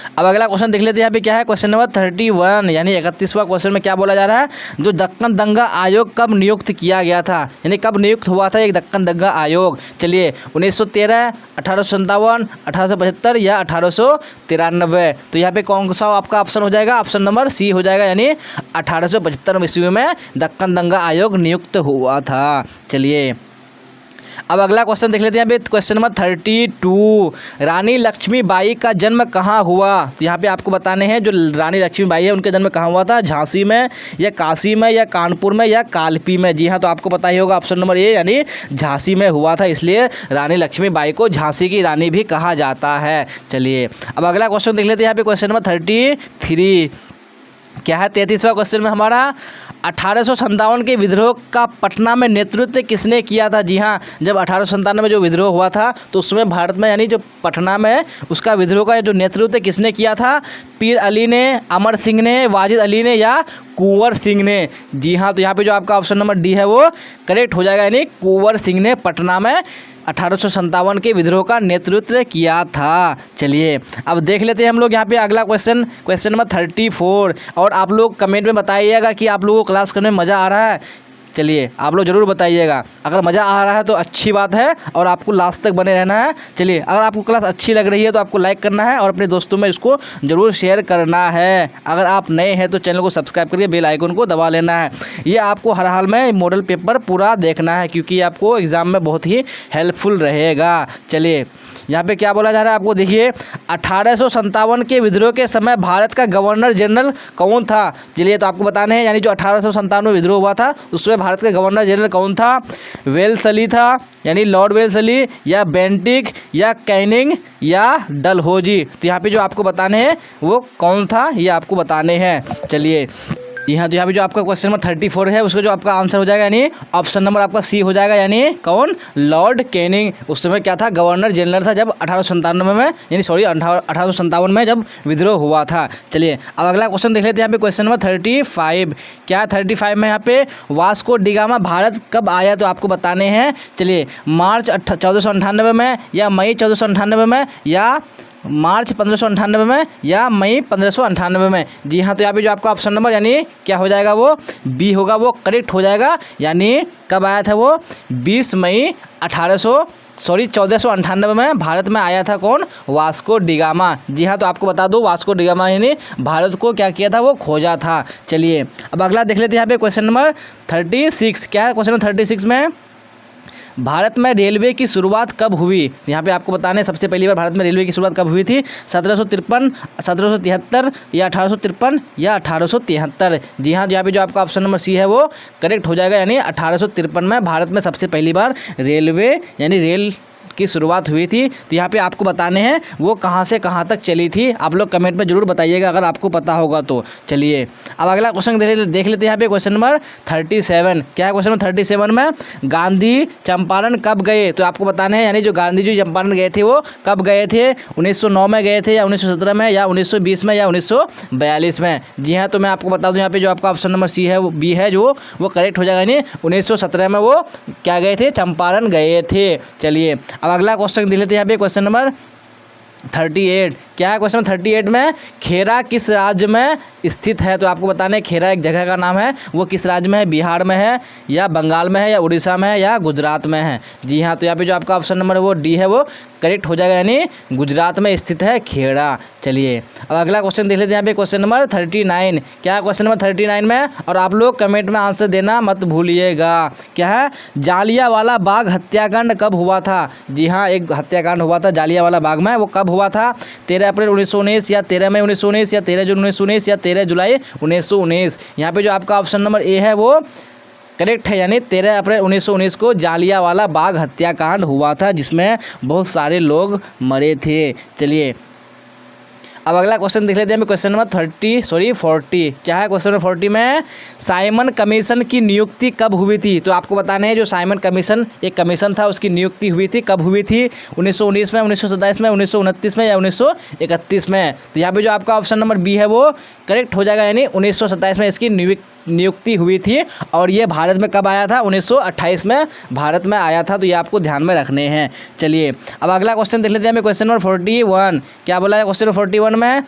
अब अगला क्वेश्चन देख लेते हैं, यहाँ पे क्या है। क्वेश्चन नंबर 31 यानी 31वां क्वेश्चन में क्या बोला जा रहा है, जो दक्कन दंगा आयोग कब नियुक्त किया गया था, यानी कब नियुक्त हुआ था एक दक्कन दंगा आयोग। चलिए 1913, 1857, 1875 या 1893। तो यहाँ पे कौन सा आपका ऑप्शन हो जाएगा, ऑप्शन नंबर सी हो जाएगा, यानी 1875 ईस्वी में दक्कन दंगा आयोग नियुक्त हुआ था। चलिए अब अगला क्वेश्चन देख लेते हैं, यहाँ पे क्वेश्चन नंबर 32 रानी लक्ष्मीबाई का जन्म कहाँ हुआ। तो यहाँ पे आपको बताने हैं जो रानी लक्ष्मीबाई है उनका जन्म कहाँ हुआ था, झांसी में या काशी में या कानपुर में या कालपी में। जी हाँ, तो आपको पता ही होगा ऑप्शन नंबर ए, यानी झांसी में हुआ था, इसलिए रानी लक्ष्मीबाई को झांसी की रानी भी कहा जाता है। चलिए अब अगला क्वेश्चन देख लेते हैं, यहाँ पे क्वेश्चन नंबर 33 क्या है। 33वां क्वेश्चन में हमारा 1857 के विद्रोह का पटना में नेतृत्व किसने किया था। जी हाँ, जब 1857 में जो विद्रोह हुआ था तो उसमें भारत में यानी जो पटना में उसका विद्रोह का जो नेतृत्व किसने किया था, पीर अली ने, अमर सिंह ने, वाजिद अली ने या कुंवर सिंह ने। जी हाँ, तो यहाँ पे जो आपका ऑप्शन नंबर डी है वो करेक्ट हो जाएगा, यानी कुंवर सिंह ने पटना में 1857 के विद्रोह का नेतृत्व किया था। चलिए अब देख लेते हैं हम लोग यहाँ पे अगला क्वेश्चन, क्वेश्चन नंबर 34। और आप लोग कमेंट में बताइएगा कि आप लोगों को क्लास करने में मज़ा आ रहा है। चलिए आप लोग ज़रूर बताइएगा, अगर मज़ा आ रहा है तो अच्छी बात है और आपको लास्ट तक बने रहना है। चलिए अगर आपको क्लास अच्छी लग रही है तो आपको लाइक करना है और अपने दोस्तों में इसको ज़रूर शेयर करना है। अगर आप नए हैं तो चैनल को सब्सक्राइब करके बेल आइकन को दबा लेना है। ये आपको हर हाल में मॉडल पेपर पूरा देखना है क्योंकि आपको एग्ज़ाम में बहुत ही हेल्पफुल रहेगा। चलिए यहाँ पे क्या बोला जा रहा है आपको देखिए, 1857 के विद्रोह के समय भारत का गवर्नर जनरल कौन था। चलिए तो आपको बताने हैं, यानी जो 1857 में विद्रोह हुआ था उसमें भारत का गवर्नर जनरल कौन था, वेल्सली था यानी लॉर्ड वेल्सली या बेंटिक या कैनिंग या डलहौजी। तो यहाँ पे जो आपको बताने हैं वो कौन था ये आपको बताने हैं। चलिए यहाँ तो यहाँ पे जो आपका क्वेश्चन नंबर 34 है उसका जो आपका आंसर हो जाएगा यानी ऑप्शन नंबर आपका सी हो जाएगा, यानी कौन, लॉर्ड कैनिंग। उस समय क्या था, गवर्नर जनरल था जब 1897 में, यानी सॉरी 1857 में जब विद्रोह हुआ था। चलिए अब अगला क्वेश्चन देख लेते हैं। यहाँ पे क्वेश्चन नंबर 35, क्या 35 में यहाँ पे वास्को डी गामा भारत कब आया, तो आपको बताने हैं। चलिए मार्च 1498 में, या मई 1498 में, या मार्च 1598 में, या मई 1598 में। जी हाँ, तो यहाँ पे जो आपका ऑप्शन नंबर यानी क्या हो जाएगा, वो बी होगा, वो करेक्ट हो जाएगा। यानी कब आया था वो, 20 मई 1498 में भारत में आया था। कौन, वास्को डी गामा। जी हाँ, तो आपको बता दूं वास्को डी गामा यानी भारत को क्या किया था, वो खोजा था। चलिए अब अगला देख लेते हैं। यहाँ पे क्वेश्चन नंबर 36, क्या है क्वेश्चन नंबर 36 में, भारत में रेलवे की शुरुआत कब हुई। यहाँ पे आपको बताना है सबसे पहली बार भारत में रेलवे की शुरुआत कब हुई थी, 1753, 1773, या 1853, या 1873। जी हाँ, यहाँ पे जो आपका ऑप्शन नंबर सी है वो करेक्ट हो जाएगा, यानी 1853 में भारत में सबसे पहली बार रेलवे यानी रेल की शुरुआत हुई थी। तो यहाँ पे आपको बताने हैं वो कहाँ से कहाँ तक चली थी। आप लोग कमेंट में जरूर बताइएगा अगर आपको पता होगा तो। चलिए अब अगला क्वेश्चन देख लेते हैं। यहाँ पे क्वेश्चन नंबर 37, क्या है क्वेश्चन नंबर 37 में, गांधी चंपारण कब गए, तो आपको बताना है यानी जो गांधी जी चंपारण गए थे वो कब गए थे, 1909 में गए थे, या 1917 में, या 1920 में, या 1942 में। जी हाँ, तो मैं आपको बता दूँ यहाँ पे जो आपका ऑप्शन नंबर सी है वो बी है, जो वो करेक्ट हो जाएगा, यानी 1917 में वो क्या गए थे, चंपारण गए थे। चलिए अब अगला क्वेश्चन देख लेते हैं। यहाँ पे क्वेश्चन नंबर 38, क्या है क्वेश्चन 38 में, खेरा किस राज्य में स्थित है, तो आपको बताना है खेरा एक जगह का नाम है, वो किस राज्य में है, बिहार में है, या बंगाल में है, या उड़ीसा में है, या गुजरात में है। जी हाँ, तो यहाँ पे जो आपका ऑप्शन नंबर है वो डी है, वो करेक्ट हो जाएगा, यानी गुजरात में स्थित है खेड़ा। चलिए अब अगला क्वेश्चन देख लेते हैं। यहाँ पे क्वेश्चन नंबर 39, क्या है क्वेश्चन नंबर 39 में, और आप लोग कमेंट में आंसर देना मत भूलिएगा। क्या है, जालियांवाला बाग हत्याकांड कब हुआ था। जी हाँ, एक हत्याकांड हुआ था जालियांवाला बाग में, वो कब हुआ था, 13 अप्रैल 1919, या 13 मई 1919, या 13 जून 1919, या 13 जुलाई 1919। यहाँ पे जो आपका ऑप्शन नंबर ए है वो करेक्ट है, यानी 13 अप्रैल 1919 को जालियांवाला बाग हत्याकांड हुआ था, जिसमें बहुत सारे लोग मरे थे। चलिए अब अगला क्वेश्चन देख लेते हैं। क्वेश्चन नंबर 40, क्या है क्वेश्चन नंबर 40 में, साइमन कमीशन की नियुक्ति कब हुई थी, तो आपको बताना है जो साइमन कमीशन एक कमीशन था उसकी नियुक्ति हुई थी, कब हुई थी, 1919 में, 1927 में, 1929 में, या 1931 में। तो यहाँ पे जो आपका ऑप्शन नंबर बी है वो करेक्ट हो जाएगा, यानी 1927 में इसकी नियुक्ति हुई थी। और ये भारत में कब आया था, 1928 में भारत में आया था। तो ये आपको ध्यान में रखने हैं। चलिए अब अगला क्वेश्चन देख लेते हैं। क्वेश्चन नंबर 41, क्या बोला है क्वेश्चन नंबर 41 में,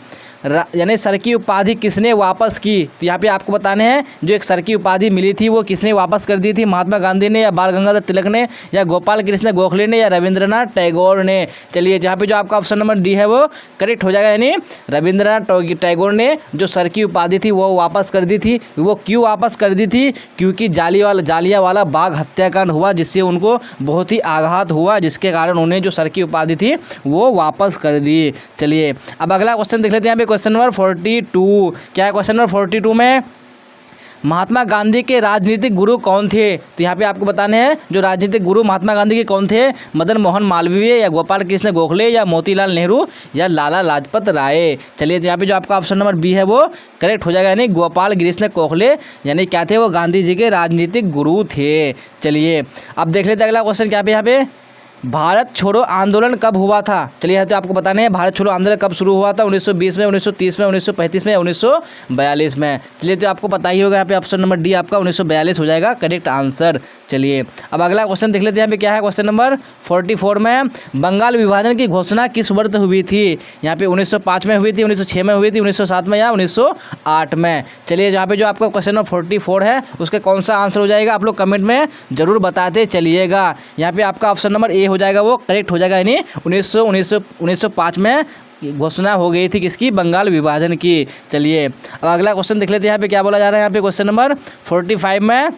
यानी सर की उपाधि किसने वापस की, तो यहाँ पे आपको बताने हैं जो एक सर की उपाधि मिली थी वो किसने वापस कर दी थी, महात्मा गांधी ने, या बाल गंगाधर तिलक ने, या गोपाल कृष्ण गोखले ने, या रविंद्रनाथ टैगोर ने। चलिए जहाँ पे जो आपका ऑप्शन नंबर डी है वो करेक्ट हो जाएगा, यानी रविंद्रनाथ टैगोर ने जो सर की उपाधि थी वो वापस कर दी थी। वो क्यों वापस कर दी थी, क्योंकि जालियांवाला बाग हत्याकांड हुआ, जिससे उनको बहुत ही आघात हुआ, जिसके कारण उन्हें जो सर की उपाधि थी वो वापस कर दी। चलिए अब अगला क्वेश्चन देख लेते हैं। क्वेश्चन नंबर 42, क्या है क्वेश्चन नंबर 42 में, महात्मा गांधी के राजनीतिक गुरु कौन थे, तो यहाँ पे आपको बताने हैं जो राजनीतिक गुरु महात्मा गांधी के कौन थे, मदन मोहन मालवीय, या गोपाल कृष्ण गोखले, या मोतीलाल नेहरू, या लाला लाजपत राय। चलिए यहाँ पे जो आपका ऑप्शन नंबर बी है वो करेक्ट हो जाएगा, यानी गोपाल कृष्ण गोखले यानी क्या थे, वो गांधी जी के राजनीतिक गुरु थे। चलिए अब देख लेते हैं अगला क्वेश्चन, क्या पे यहाँ पे, भारत छोड़ो आंदोलन कब हुआ था। चलिए यहाँ तो आपको बताना है भारत छोड़ो आंदोलन कब शुरू हुआ था, 1920 में, 1930 में, 1935 में, या 1942 में। चलिए तो आपको पता ही होगा, यहाँ पे ऑप्शन नंबर डी आपका 1942 हो जाएगा करेक्ट आंसर। चलिए अब अगला क्वेश्चन देख लेते हैं। यहाँ पे क्या है क्वेश्चन नंबर 44 में, बंगाल विभाजन की घोषणा किस वर्ष हुई थी, यहाँ पे 1905 में हुई थी, 1906 में हुई थी, 1907 में, या 1908 में। चलिए यहाँ पे जो आपका क्वेश्चन नंबर 44 है उसका कौन सा आंसर हो जाएगा, आप लोग कमेंट में जरूर बताते चलिएगा। यहाँ पे आपका ऑप्शन नंबर ए हो जाएगा, वो करेक्ट हो जाएगा, यानी 1905 में घोषणा हो गई थी किसकी, बंगाल विभाजन की। चलिए अब अगला क्वेश्चन देख लेते हैं। यहाँ पे क्या बोला जा रहा है, यहाँ पे क्वेश्चन नंबर 45 में,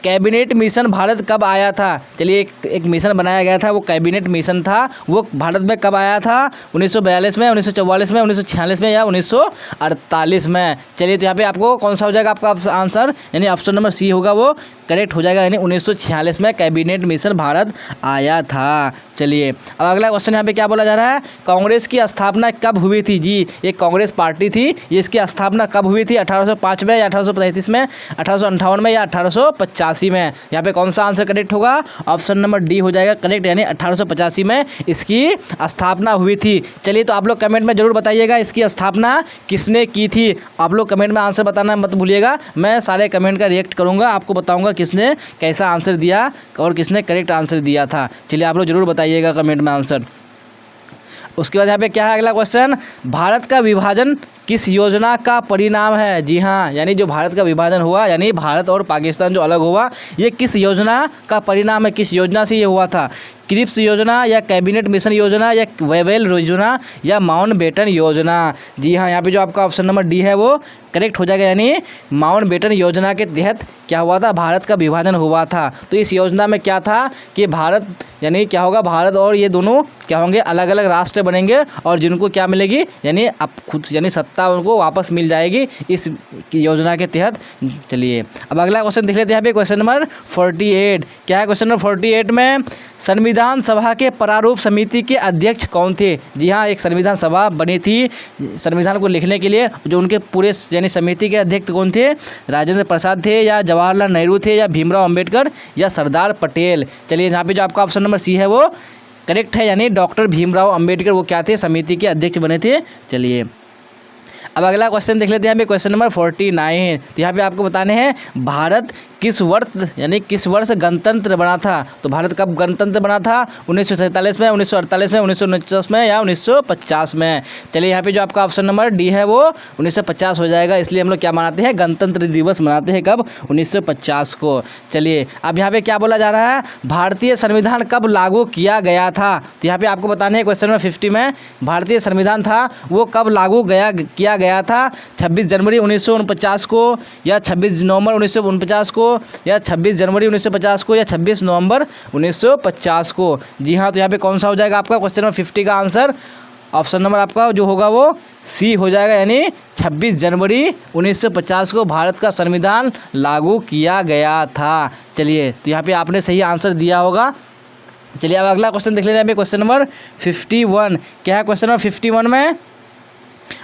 कैबिनेट मिशन भारत कब आया था? चलिए एक मिशन बनाया गया था, वो कैबिनेट मिशन था, वो भारत में कब आया था? 1942 में, 1944 में, 1946 में या 1948 में? चलिए तो यहाँ पे आपको कौन सा हो जाएगा आपका आंसर, यानी ऑप्शन नंबर सी होगा वो करेक्ट हो जाएगा, यानी 1946 में कैबिनेट मिशन भारत आया था। चलिए अब अगला क्वेश्चन यहाँ पे क्या बोला जा रहा है, कांग्रेस की स्थापना कब हुई थी? जी ये कांग्रेस पार्टी थी, ये इसकी स्थापना कब हुई थी? 1805 में या 1835 में, 1858 में या 1885 में? यहाँ पे कौन सा आंसर करेक्ट होगा? ऑप्शन नंबर डी हो जाएगा करेक्ट, यानी 1885 में इसकी स्थापना हुई थी। चलिए तो आप लोग कमेंट में जरूर बताइएगा इसकी स्थापना किसने की थी। आप लोग कमेंट में आंसर बताना मत भूलिएगा, मैं सारे कमेंट का रिएक्ट करूँगा, आपको बताऊँगा किसने कैसा आंसर दिया और किसने करेक्ट आंसर दिया था। चलिए आप लोग जरूर बताइएगा कमेंट में आंसर। उसके बाद यहाँ पे क्या है अगला क्वेश्चन, भारत का विभाजन किस योजना का परिणाम है? जी हाँ, यानी जो भारत का विभाजन हुआ, यानी भारत और पाकिस्तान जो अलग हुआ, ये किस योजना का परिणाम है? किस योजना से ये हुआ था? क्रिप्स योजना या कैबिनेट मिशन योजना या वेवेल योजना या माउंटबेटन योजना? जी हाँ, यहाँ पे जो आपका ऑप्शन नंबर डी है वो करेक्ट हो जाएगा, यानी माउंटबेटन योजना के तहत क्या हुआ था? भारत का विभाजन हुआ था। तो इस योजना में क्या था कि भारत, यानी क्या होगा, भारत और ये दोनों क्या होंगे, अलग अलग राष्ट्र बनेंगे और जिनको क्या मिलेगी, यानी अब खुद यानी सत्ता उनको वापस मिल जाएगी इस योजना के तहत। चलिए अब अगला क्वेश्चन देख लेते हैं यहाँ पे, क्वेश्चन नंबर 48। क्या है क्वेश्चन नंबर 48 में, संविधान सभा के प्रारूप समिति के अध्यक्ष कौन थे? जी हाँ, एक संविधान सभा बनी थी संविधान को लिखने के लिए, जो उनके पूरे यानी समिति के अध्यक्ष कौन थे? राजेंद्र प्रसाद थे या जवाहरलाल नेहरू थे या भीमराव अंबेडकर या सरदार पटेल? चलिए यहाँ पे जो आपका ऑप्शन नंबर सी है वो करेक्ट है, यानी डॉक्टर भीमराव अंबेडकर वो क्या थे? समिति के अध्यक्ष बने थे। चलिए अब अगला क्वेश्चन देख लेते हैं यहाँ पे, क्वेश्चन नंबर 49। तो यहाँ पे आपको बताने हैं भारत किस वर्ष, यानी किस वर्ष गणतंत्र बना था? तो भारत कब गणतंत्र बना था? 1947 में, 1948 में, 1949 में या 1950 में? चलिए यहाँ पे जो आपका ऑप्शन नंबर डी है वो 1950 हो जाएगा, इसलिए हम लोग क्या मनाते हैं? गणतंत्र दिवस मनाते हैं कब? 1950 को। चलिए अब यहाँ पे क्या बोला जा रहा है, भारतीय संविधान कब लागू किया गया था? तो यहाँ पे आपको बताने हैं क्वेश्चन नंबर 50 में, भारतीय संविधान था वो कब लागू किया गया था? 26 जनवरी 1949 को या 26 नवंबर 1949 को या 26 जनवरी 1950 को या 26 नवंबर 1950 को? जी हाँ, तो यहाँ पे कौन सा हो जाएगा आपका क्वेश्चन नंबर 50 का आंसर? ऑप्शन नंबर आपका जो होगा वो सी हो जाएगा, यानी 26 जनवरी 1950 को भारत का संविधान लागू किया गया था। चलिए तो यहाँ पे आपने सही आंसर दिया होगा। चलिए अब अगला क्वेश्चन देख लेते हैं, क्वेश्चन नंबर 51। क्या है क्वेश्चन नंबर 51 में?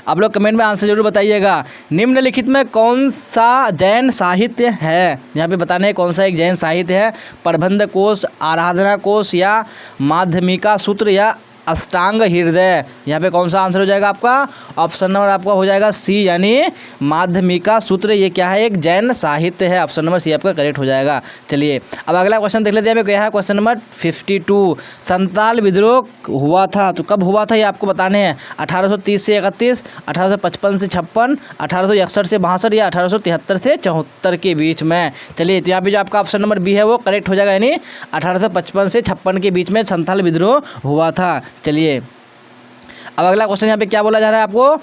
आप लोग कमेंट में आंसर जरूर बताइएगा। निम्नलिखित में कौन सा जैन साहित्य है? यहाँ पे बताने हैं कौन सा एक जैन साहित्य है? प्रबंध कोश, आराधना कोश या माध्यमिका सूत्र या अष्टांग हृदय? यहाँ पे कौन सा आंसर हो जाएगा आपका? ऑप्शन नंबर आपका हो जाएगा सी, यानी माध्यमिका सूत्र। ये क्या है? एक जैन साहित्य है। ऑप्शन नंबर सी आपका करेक्ट हो जाएगा। चलिए अब अगला क्वेश्चन देख लेते हैं, क्या है क्वेश्चन नंबर 52। संताल विद्रोह हुआ था तो कब हुआ था ये आपको बताने हैं। 1830 से 31, 1855 से 56, 1861 से 62 या 1873 से 74 के बीच में? चलिए तो यहाँ पे जो आपका ऑप्शन नंबर बी है वो करेक्ट हो जाएगा, यानी 1855 से 56 के बीच में संताल विद्रोह हुआ था। चलिए अब अगला क्वेश्चन यहाँ पे क्या बोला जा रहा है आपको,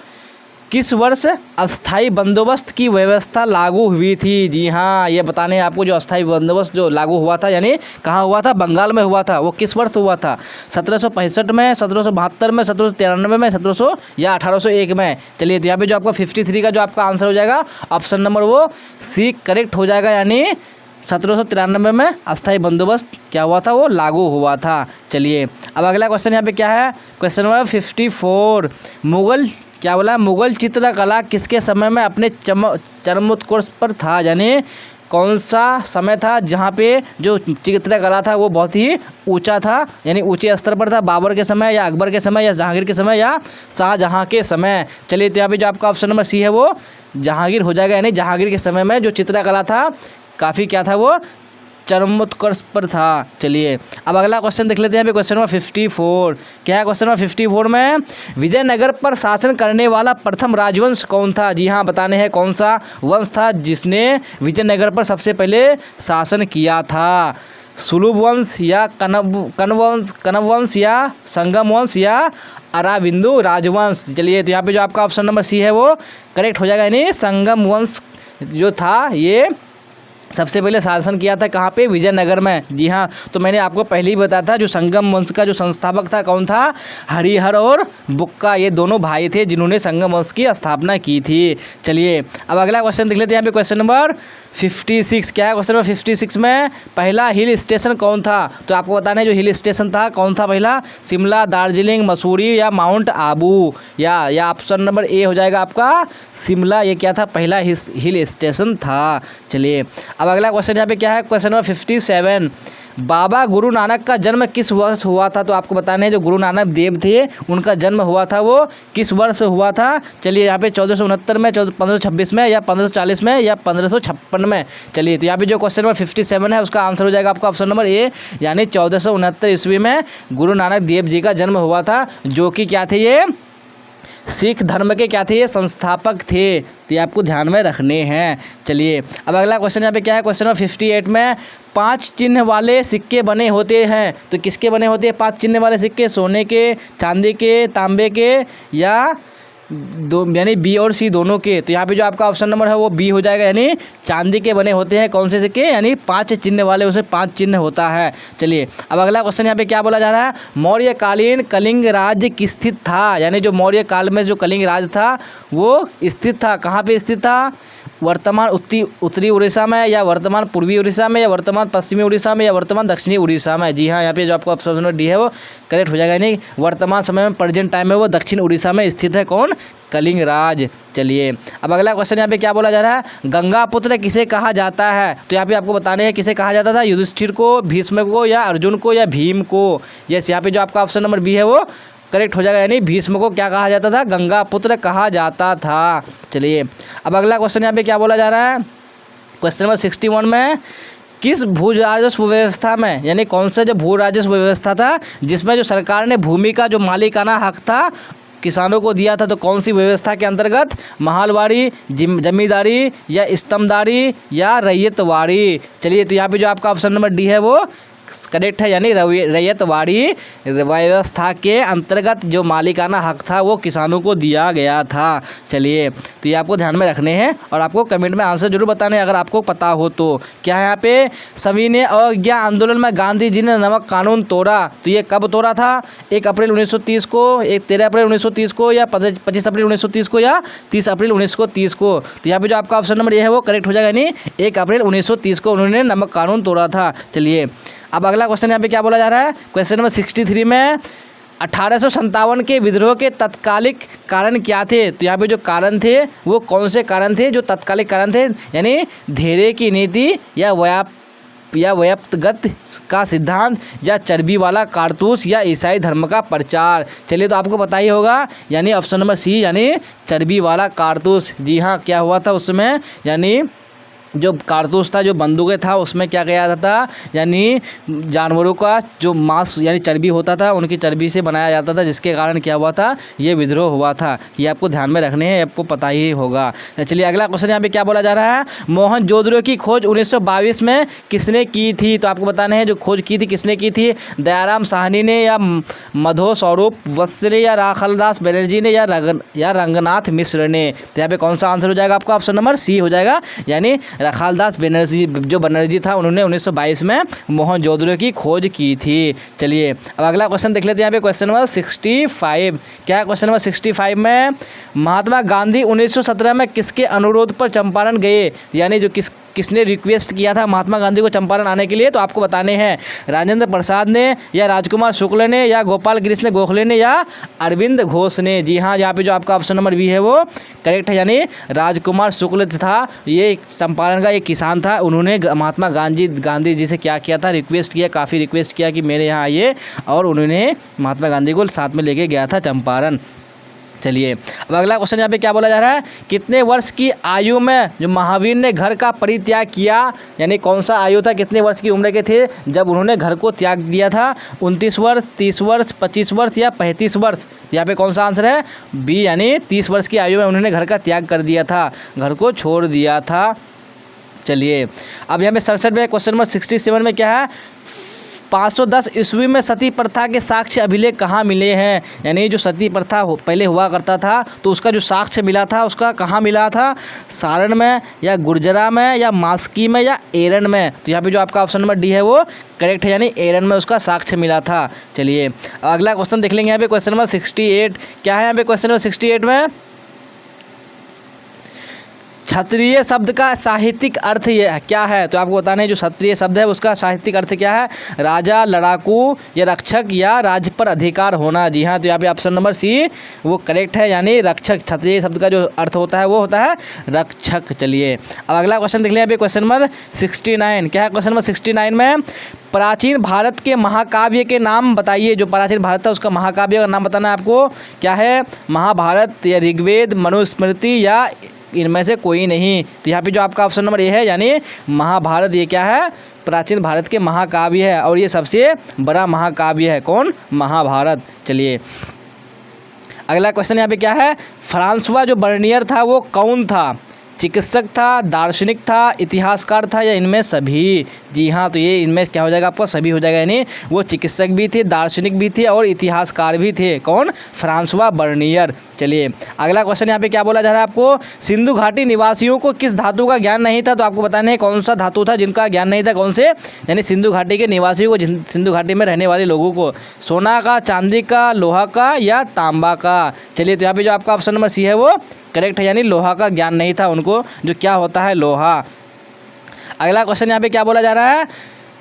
किस वर्ष अस्थाई बंदोबस्त की व्यवस्था लागू हुई थी? जी हाँ, ये बताने हैं आपको जो अस्थाई बंदोबस्त जो लागू हुआ था, यानी कहाँ हुआ था? बंगाल में हुआ था। वो किस वर्ष हुआ था? 1765 में, 1772 में, 1793 में, 1700 या 1801 में? चलिए तो यहाँ पे जो आपका 53 का जो आपका आंसर हो जाएगा, ऑप्शन नंबर वो सी करेक्ट हो जाएगा, यानी 1793 में अस्थाई बंदोबस्त क्या हुआ था? वो लागू हुआ था। चलिए अब अगला क्वेश्चन यहाँ पे क्या है, क्वेश्चन नंबर 54। मुगल क्या बोला? मुगल चित्रकला किसके समय में अपने चरमोत्कर्ष पर था? यानी कौन सा समय था जहाँ पे जो चित्रकला था वो बहुत ही ऊंचा था, यानी ऊंचे स्तर पर था? बाबर के समय या अकबर के समय या जहांगीर के समय या शाहजहाँ के समय? चलिए तो यहाँ पे जो आपका ऑप्शन नंबर सी है वो जहांगीर हो जाएगा, यानी जहांगीर के समय में जो चित्रकला था काफ़ी क्या था? वो चरमोत्कर्ष पर था। चलिए अब अगला क्वेश्चन देख लेते हैं, क्वेश्चन नंबर 54। क्या है क्वेश्चन नंबर 54 में? विजयनगर पर शासन करने वाला प्रथम राजवंश कौन था? जी हाँ, बताने हैं कौन सा वंश था जिसने विजयनगर पर सबसे पहले शासन किया था? सुलभ वंश या कनव वंश या संगम वंश या अराविंदु राजवंश? चलिए तो यहाँ पे जो आपका ऑप्शन नंबर सी है वो करेक्ट हो जाएगा, यानी संगम वंश जो था ये सबसे पहले शासन किया था कहाँ पे, विजयनगर में। जी हाँ, तो मैंने आपको पहले ही बताया था जो संगम वंश का जो संस्थापक था कौन था, हरिहर और बुक्का, ये दोनों भाई थे जिन्होंने संगम वंश की स्थापना की थी। चलिए अब अगला क्वेश्चन देख लेते हैं। यहाँ पे क्वेश्चन नंबर 56 क्या है, क्वेश्चन नंबर 56 में पहला हिल स्टेशन कौन था, तो आपको बताना है जो हिल स्टेशन था कौन था पहला, शिमला, दार्जिलिंग, मसूरी या माउंट आबू, या ऑप्शन नंबर ए हो जाएगा आपका शिमला, ये क्या था पहला हिल स्टेशन था। चलिए अब अगला क्वेश्चन यहाँ पे क्या है, क्वेश्चन नंबर 57 बाबा गुरु नानक का जन्म किस वर्ष हुआ था, तो आपको बताना है जो गुरु नानक देव थे उनका जन्म हुआ था वो किस वर्ष हुआ था। चलिए यहाँ पे 1469 में, 1526 में, या 1540 में, या 1556 में। चलिए तो यहाँ पे जो क्वेश्चन नंबर 57 है उसका आंसर हो जाएगा आपका ऑप्शन नंबर ए, यानी 1469 ईस्वी में गुरु नानक देव जी का जन्म हुआ था, जो कि क्या थे, ये सिख धर्म के क्या थे, ये संस्थापक थे। तो ये आपको ध्यान में रखने हैं। चलिए अब अगला क्वेश्चन यहाँ पे क्या है, क्वेश्चन नंबर 58 में 5 चिन्ह वाले सिक्के बने होते हैं, तो किसके बने होते हैं 5 चिन्ह वाले सिक्के, सोने के, चांदी के, तांबे के, या दो, यानी बी और सी दोनों के। तो यहाँ पे जो आपका ऑप्शन नंबर है वो बी हो जाएगा, यानी चांदी के बने होते हैं कौन से सिक्के, यानी 5 चिन्ह वाले, उसमें 5 चिन्ह होता है। चलिए अब अगला क्वेश्चन यहाँ पे क्या बोला जा रहा है, मौर्यकालीन कलिंग राज्य किस स्थित था, यानी जो मौर्य काल में जो कलिंग राज था वो स्थित था कहाँ पे स्थित था, वर्तमान उत्तरी उड़ीसा में, या वर्तमान पूर्वी उड़ीसा में, या वर्तमान पश्चिमी उड़ीसा में, या वर्तमान दक्षिणी उड़ीसा में। जी हाँ, यहाँ पे जो आपको ऑप्शन नंबर डी है वो करेक्ट हो जाएगा, यानी वर्तमान समय में प्रेजेंट टाइम में वो दक्षिण उड़ीसा में स्थित है कौन, कलिंग राज। चलिए अब अगला क्वेश्चन यहाँ पे क्या बोला जा रहा है, गंगा पुत्र किसे कहा जाता है, तो यहाँ पे आपको बताने हैं किसे कहा जाता था, युधिष्ठिर को, भीष्म को, या अर्जुन को, या भीम को। यस, यहाँ पे जो आपका ऑप्शन नंबर बी है वो करेक्ट हो जाएगा, यानी भीष्म को क्या कहा जाता था, गंगा पुत्र कहा जाता था। चलिए अब अगला क्वेश्चन यहाँ पे क्या बोला जा रहा है, क्वेश्चन नंबर 61 में किस भू राजस्व व्यवस्था में, यानी कौन सा जो भू राजस्व व्यवस्था था जिसमें जो सरकार ने भूमि का जो मालिकाना हक था किसानों को दिया था, तो कौन सी व्यवस्था के अंतर्गत, महलवाड़ी, जमींदारी, या स्तंभदारी, या रैयतवाड़ी। चलिए तो यहाँ पे जो आपका ऑप्शन नंबर डी है वो करेक्ट है, यानी रैयतवाड़ी व्यवस्था के अंतर्गत जो मालिकाना हक था वो किसानों को दिया गया था। चलिए तो ये आपको ध्यान में रखने हैं और आपको कमेंट में आंसर जरूर बताने अगर आपको पता हो तो। क्या है यहाँ पे, सविनय अवज्ञा आंदोलन में गांधी जी ने नमक कानून तोड़ा, तो ये कब तोड़ा था, 1 अप्रैल 1930 को, 13 अप्रैल 1930 को, या 25 अप्रैल 1930 को, या 30 अप्रैल 1930 को। तो यहाँ पे जो आपका ऑप्शन नंबर ये है वो करेक्ट हो जाएगा, यानी 1 अप्रैल 1930 को उन्होंने नमक कानून तोड़ा था। चलिए अब अगला क्वेश्चन यहाँ पे क्या बोला जा रहा है, क्वेश्चन नंबर 63 में 1857 के विद्रोह के तत्कालिक कारण क्या थे, तो यहाँ पे जो कारण थे वो कौन से कारण थे जो तत्कालिक कारण थे, यानी धेरे की नीति, या व्याप्तगत का सिद्धांत, या चर्बी वाला कारतूस, या ईसाई धर्म का प्रचार। चलिए तो आपको पता ही होगा, यानी ऑप्शन नंबर सी, यानी चर्बी वाला कारतूस। जी हाँ, क्या हुआ था उसमें, यानी जो कारतूस था, जो बंदूकें था, उसमें क्या किया जाता था, यानी जानवरों का जो मांस यानी चर्बी होता था उनकी चर्बी से बनाया जाता था, जिसके कारण क्या हुआ था, ये विद्रोह हुआ था। ये आपको ध्यान में रखने हैं, आपको पता ही होगा। चलिए अगला क्वेश्चन यहाँ पे क्या बोला जा रहा है, मोहनजोदड़ो की खोज 1922 में किसने की थी, तो आपको बताना है जो खोज की थी किसने की थी, दयाराम साहनी ने, या मधो स्वरूप वत्स ने, या राखालदास बनर्जी ने, या रंगनाथ मिश्र ने। तो यहाँ पे कौन सा आंसर हो जाएगा आपका, ऑप्शन नंबर सी हो जाएगा, यानी राखालदास बनर्जी था, उन्होंने 1922 में मोहनजोदड़ो की खोज की थी। चलिए अब अगला क्वेश्चन देख लेते हैं यहाँ पे, क्वेश्चन नंबर 65 क्या है, क्वेश्चन नंबर 65 में महात्मा गांधी 1917 में किसके अनुरोध पर चंपारण गए, यानी जो किसने रिक्वेस्ट किया था महात्मा गांधी को चंपारण आने के लिए, तो आपको बताने हैं, राजेंद्र प्रसाद ने, या राजकुमार शुक्ल ने, या गोपाल कृष्ण गोखले ने, या अरविंद घोष ने। जी हाँ, यहाँ पे जो आपका ऑप्शन नंबर बी है वो करेक्ट है, यानी राजकुमार शुक्ल था, ये चंपारण का एक किसान था, उन्होंने महात्मा गांधी जी से क्या किया था, रिक्वेस्ट किया, काफ़ी रिक्वेस्ट किया कि मेरे यहाँ आइए, और उन्होंने महात्मा गांधी को साथ में लेके गया था चंपारण। चलिए अब अगला क्वेश्चन यहाँ पे क्या बोला जा रहा है, कितने वर्ष की आयु में जो महावीर ने घर का परित्याग किया, यानी कौन सा आयु था, कितने वर्ष की उम्र के थे जब उन्होंने घर को त्याग दिया था, 29 वर्ष, 30 वर्ष, 25 वर्ष, या 35 वर्ष। यहाँ पे कौन सा आंसर है, बी, यानी 30 वर्ष की आयु में उन्होंने घर का त्याग कर दिया था, घर को छोड़ दिया था। चलिए अब यहाँ पे 67 में क्वेश्चन नंबर 67 में क्या है, 510 ईस्वी में सती प्रथा के साक्ष्य अभिलेख कहाँ मिले हैं? यानी जो सती प्रथा पहले हुआ करता था तो उसका जो साक्ष्य मिला था उसका कहाँ मिला था? सारण में या गुर्जरा में या मास्की में या एरन में? तो यहाँ पे जो आपका ऑप्शन नंबर डी है वो करेक्ट है, यानी एरन में उसका साक्ष्य मिला था। चलिए अगला क्वेश्चन देख लेंगे। यहाँ पे क्वेश्चन नंबर 68 क्या है? यहाँ पे क्वेश्चन नंबर 68 में क्षत्रिय शब्द का साहित्यिक अर्थ ये क्या है? तो आपको बताना है जो क्षत्रिय शब्द है उसका साहित्यिक अर्थ क्या है? राजा, लड़ाकू या रक्षक या राज पर अधिकार होना। जी हाँ, तो यहाँ पे ऑप्शन नंबर सी वो करेक्ट है, यानी रक्षक। क्षत्रिय शब्द का जो अर्थ होता है वो होता है रक्षक। चलिए अब अगला क्वेश्चन देख लें। यहाँ पे क्वेश्चन नंबर 69 क्या है? क्वेश्चन नंबर 69 में प्राचीन भारत के महाकाव्य के नाम बताइए। जो प्राचीन भारत था उसका महाकाव्य का नाम बताना है आपको। क्या है? महाभारत या ऋग्वेद, मनुस्मृति या इनमें से कोई नहीं। तो यहाँ पे जो आपका ऑप्शन नंबर ए है, यानी महाभारत, ये क्या है? प्राचीन भारत के महाकाव्य है और ये सबसे बड़ा महाकाव्य है। कौन? महाभारत। चलिए अगला क्वेश्चन यहाँ पे क्या है? फ्रांसवा जो बर्नियर था वो कौन था? चिकित्सक था, दार्शनिक था, इतिहासकार था या इनमें सभी? जी हाँ, तो ये इनमें क्या हो जाएगा आपका? सभी हो जाएगा, यानी वो चिकित्सक भी थे, दार्शनिक भी थे और इतिहासकार भी थे। कौन? Francois Bernier. चलिए अगला क्वेश्चन यहाँ पे क्या बोला जा रहा है आपको? सिंधु घाटी निवासियों को किस धातु का ज्ञान नहीं था? तो आपको बताना है कौन सा धातु था जिनका ज्ञान नहीं था। कौन से? यानी सिंधु घाटी के निवासियों को, सिंधु घाटी में रहने वाले लोगों को। सोना का, चांदी का, लोहा का या तांबा का? चलिए तो यहाँ पे जो आपका ऑप्शन नंबर सी है वो करेक्ट है, यानी लोहा का ज्ञान नहीं था उनको। जो क्या होता है? लोहा। अगला क्वेश्चन यहाँ पे क्या बोला जा रहा है?